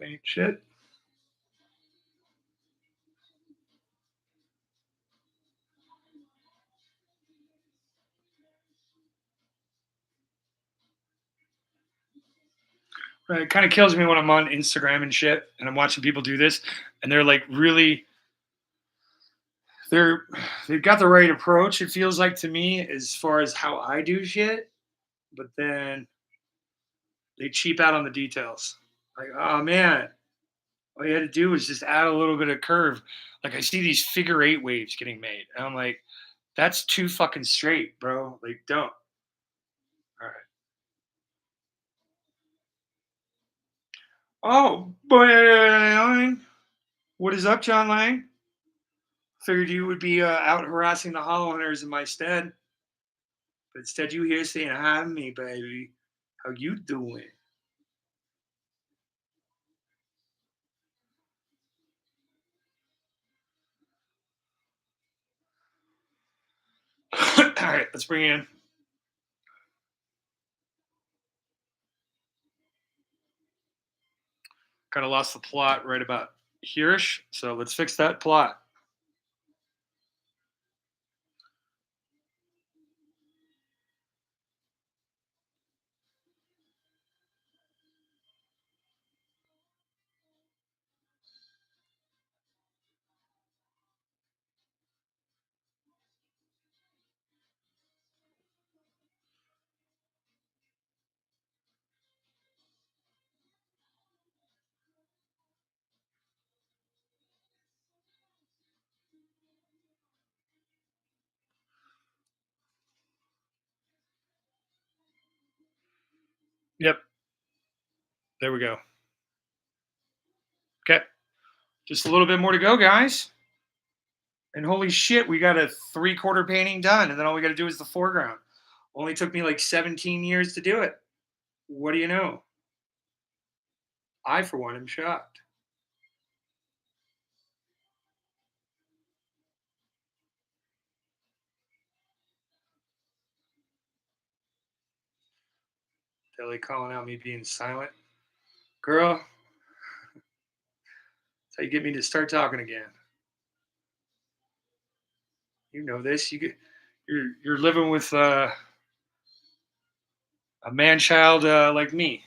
Speaker 2: Okay, shit. It kind of kills me when I'm on Instagram and shit and I'm watching people do this and they're like really they've got the right approach, it feels like to me, as far as how I do shit, but then they cheap out on the details. Like, oh man, All you had to do was just add a little bit of curve. Like I see these figure 8 waves getting made. And I'm like, that's too fucking straight, bro. Like, don't. All right. Oh, boy. What is up, John Lang? Figured you would be out harassing the hollow hunters in my stead. But instead, you here saying hi to me, baby. How you doing? All right, let's bring in. Kind of lost the plot right about here-ish, so let's fix that plot. Yep. There we go. Okay. Just a little bit more to go, guys. And holy shit, we got a 3/4 painting done. And then all we got to do is the foreground. Only took me like 17 years to do it. What do you know? I, for one, am shocked. They're calling out me being silent. Girl, that's how you get me to start talking again. You know this. You're living with a man child like me,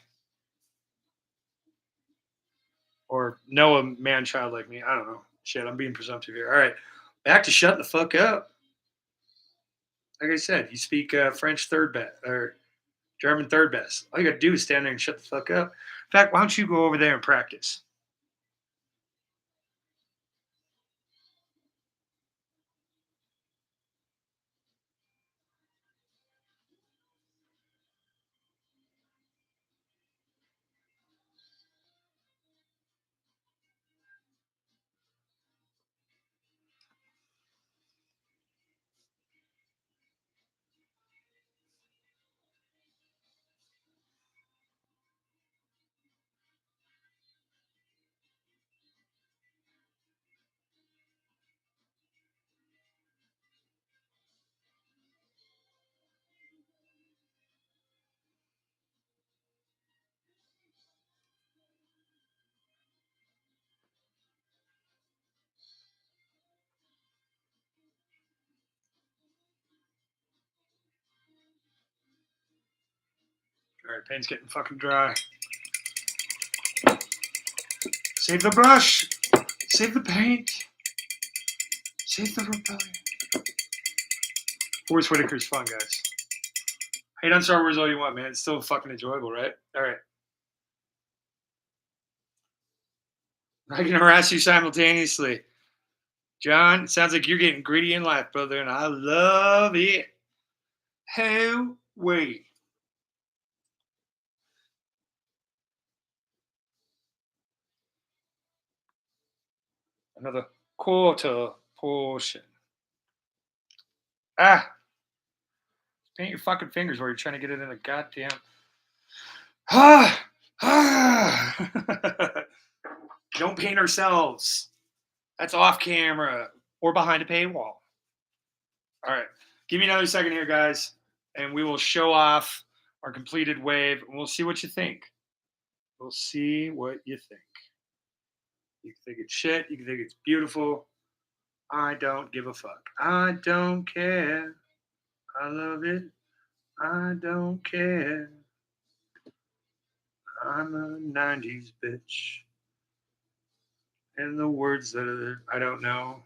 Speaker 2: or know a man child like me. I don't know. Shit, I'm being presumptive here. All right, back to shutting the fuck up. Like I said, you speak French third best or German third best. All you got to do is stand there and shut the fuck up. In fact, why don't you go over there and practice? All right, paint's getting fucking dry. Save the brush. Save the paint. Save the repelling. Forrest Whitaker's fun, guys. Hate on Star Wars all you want, man. It's still fucking enjoyable, right? All right. I can harass you simultaneously. John, it sounds like you're getting greedy in life, brother, and I love it. How wait. Another quarter portion. Ah, paint your fucking fingers while you're trying to get it in a goddamn. Ah, ah. Don't paint ourselves. That's off camera or behind a paywall. All right, give me another second here, guys, and we will show off our completed wave, and we'll see what you think. We'll see what you think. You can think it's shit. You can think it's beautiful. I don't give a fuck. I don't care. I love it. I don't care. I'm a 90s bitch. And the words that are, I don't know.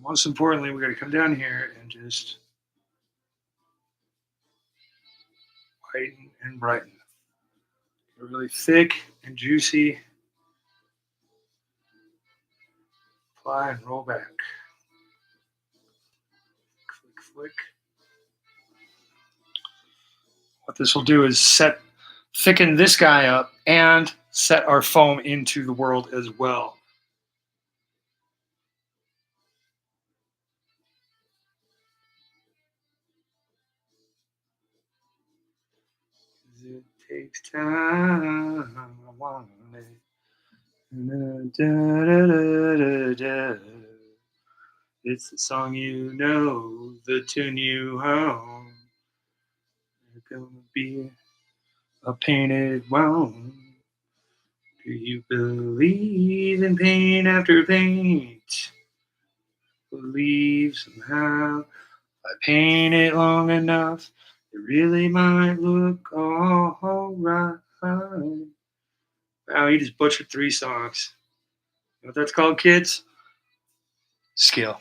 Speaker 2: most importantly, we got to come down here and just whiten and brighten. Get really thick and juicy. Apply and roll back. Flick, flick. What this will do is thicken this guy up and set our foam into the world as well. It takes time. I want it. It's the song you know, the tune you hum. It's gonna be a painted one. Do you believe in pain after paint? Believe somehow if I paint it long enough, it really might look alright. Wow, he just butchered 3 songs. You know what that's called, kids? Skill.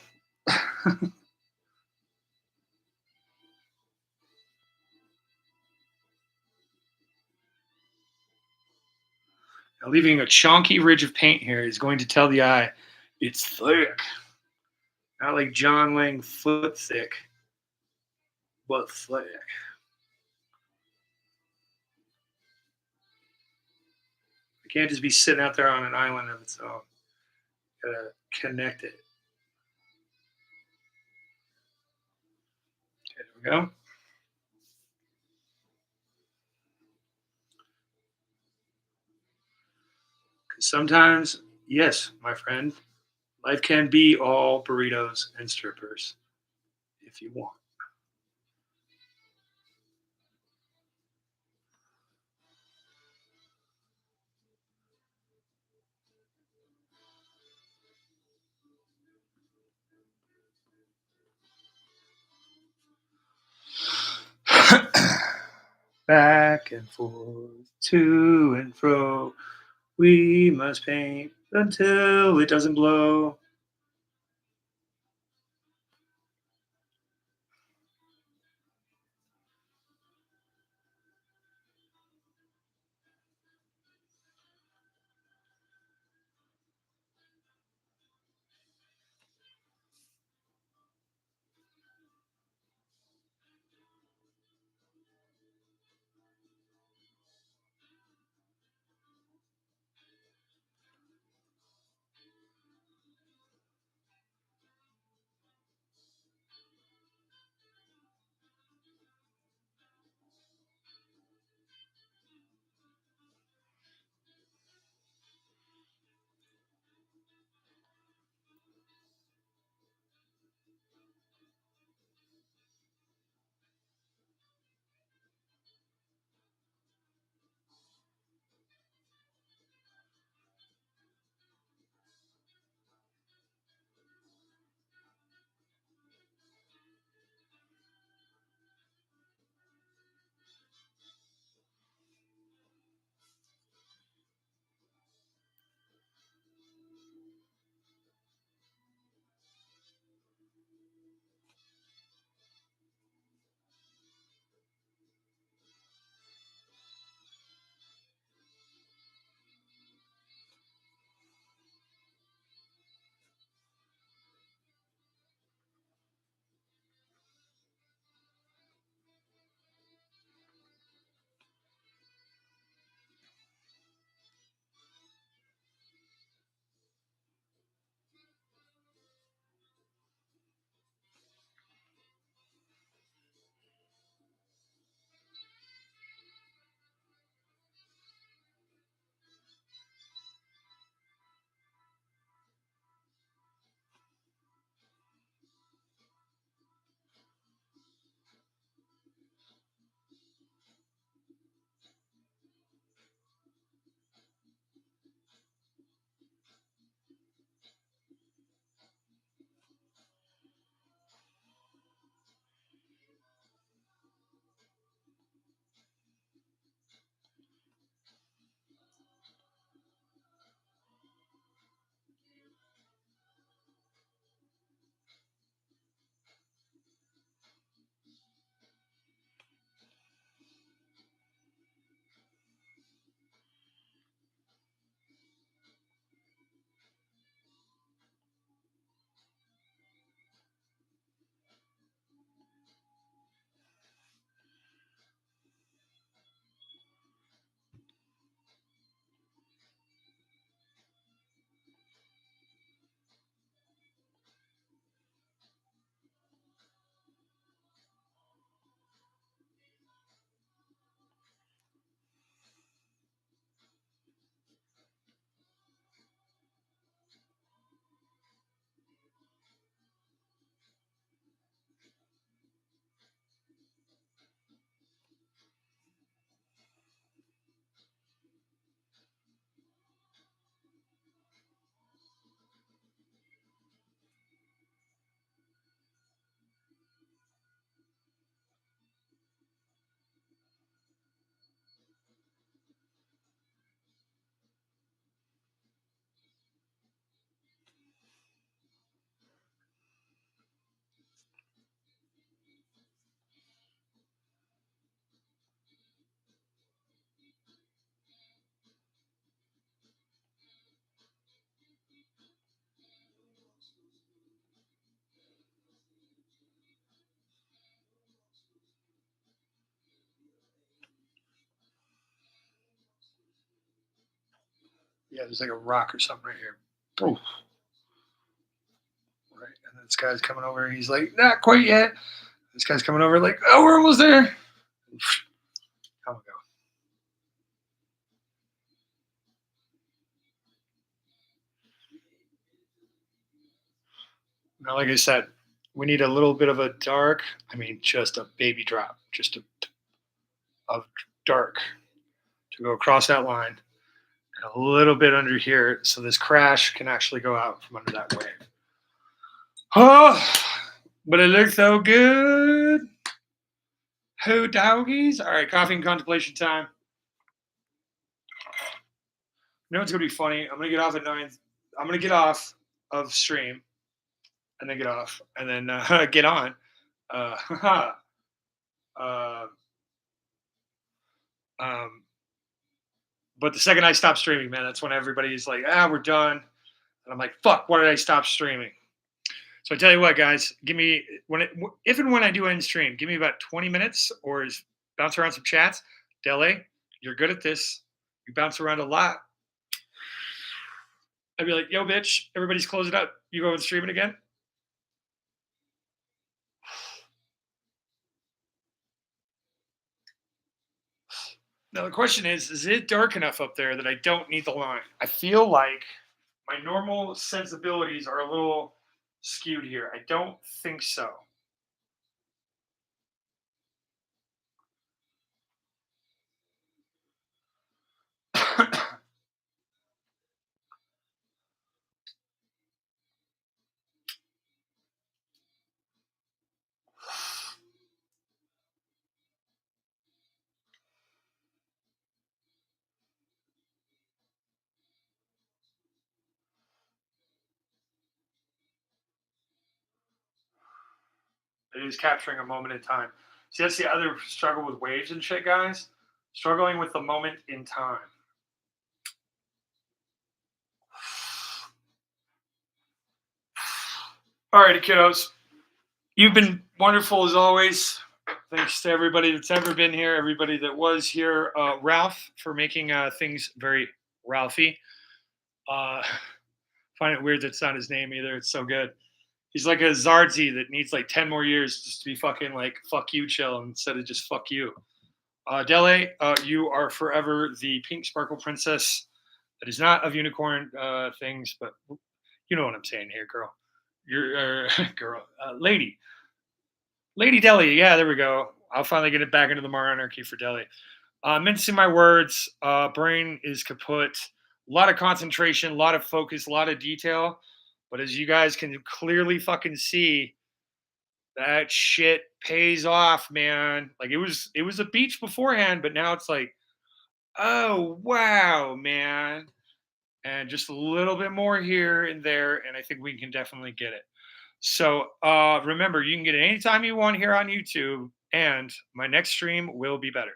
Speaker 2: Now, leaving a chonky ridge of paint here is going to tell the eye it's thick. Not like John Wayne foot thick, but thick. It can't just be sitting out there on an island of its own. Gotta connect it. Okay, there we go. Sometimes, yes, my friend, life can be all burritos and strippers if you want. Back and forth, to and fro, we must paint until it doesn't blow. Yeah, there's like a rock or something right here. Oof. Right, and then this guy's coming over. He's like, not quite yet. This guy's coming over like, oh, we're almost there. Down we go. Now, like I said, we need a little bit of a dark. I mean, just a baby drop, just of dark to go across that line. And a little bit under here, so this crash can actually go out from under that wave. Oh, but it looks so good. Ho doggies. All right, coffee and contemplation time. You know what's gonna be funny? I'm gonna get off at 9. I'm gonna get off of stream, and then get off, and then get on. But the second I stop streaming, man, that's when everybody's like, we're done. And I'm like, fuck, why did I stop streaming? So I tell you what, guys, give me if and when I do end stream, give me about 20 minutes or bounce around some chats. Dele, you're good at this. You bounce around a lot. I'd be like, yo, bitch, everybody's closing up. You go and stream it again. Now the question is it dark enough up there that I don't need the line? I feel like my normal sensibilities are a little skewed here. I don't think so. It is capturing a moment in time. See, that's the other struggle with waves and shit, guys. Struggling with the moment in time. All righty, kiddos. You've been wonderful as always. Thanks to everybody that's ever been here, everybody that was here. Ralph for making things very Ralphie. Find it weird that's not his name either. It's so good. He's like a Zardsy that needs like 10 more years just to be fucking like fuck you chill instead of just fuck you. Dele, you are forever the pink sparkle princess that is not of unicorn things, but you know what I'm saying here, girl. You're girl, lady Dele. Yeah, there we go. I'll finally get it back into the monarchy for Dele. Mincing my words, brain is kaput. A lot of concentration, a lot of focus, a lot of detail. But as you guys can clearly fucking see, that shit pays off, man. Like it was a beach beforehand, but now it's like, oh wow, man. And just a little bit more here and there, and I think we can definitely get it. So remember, you can get it anytime you want here on YouTube, and my next stream will be better.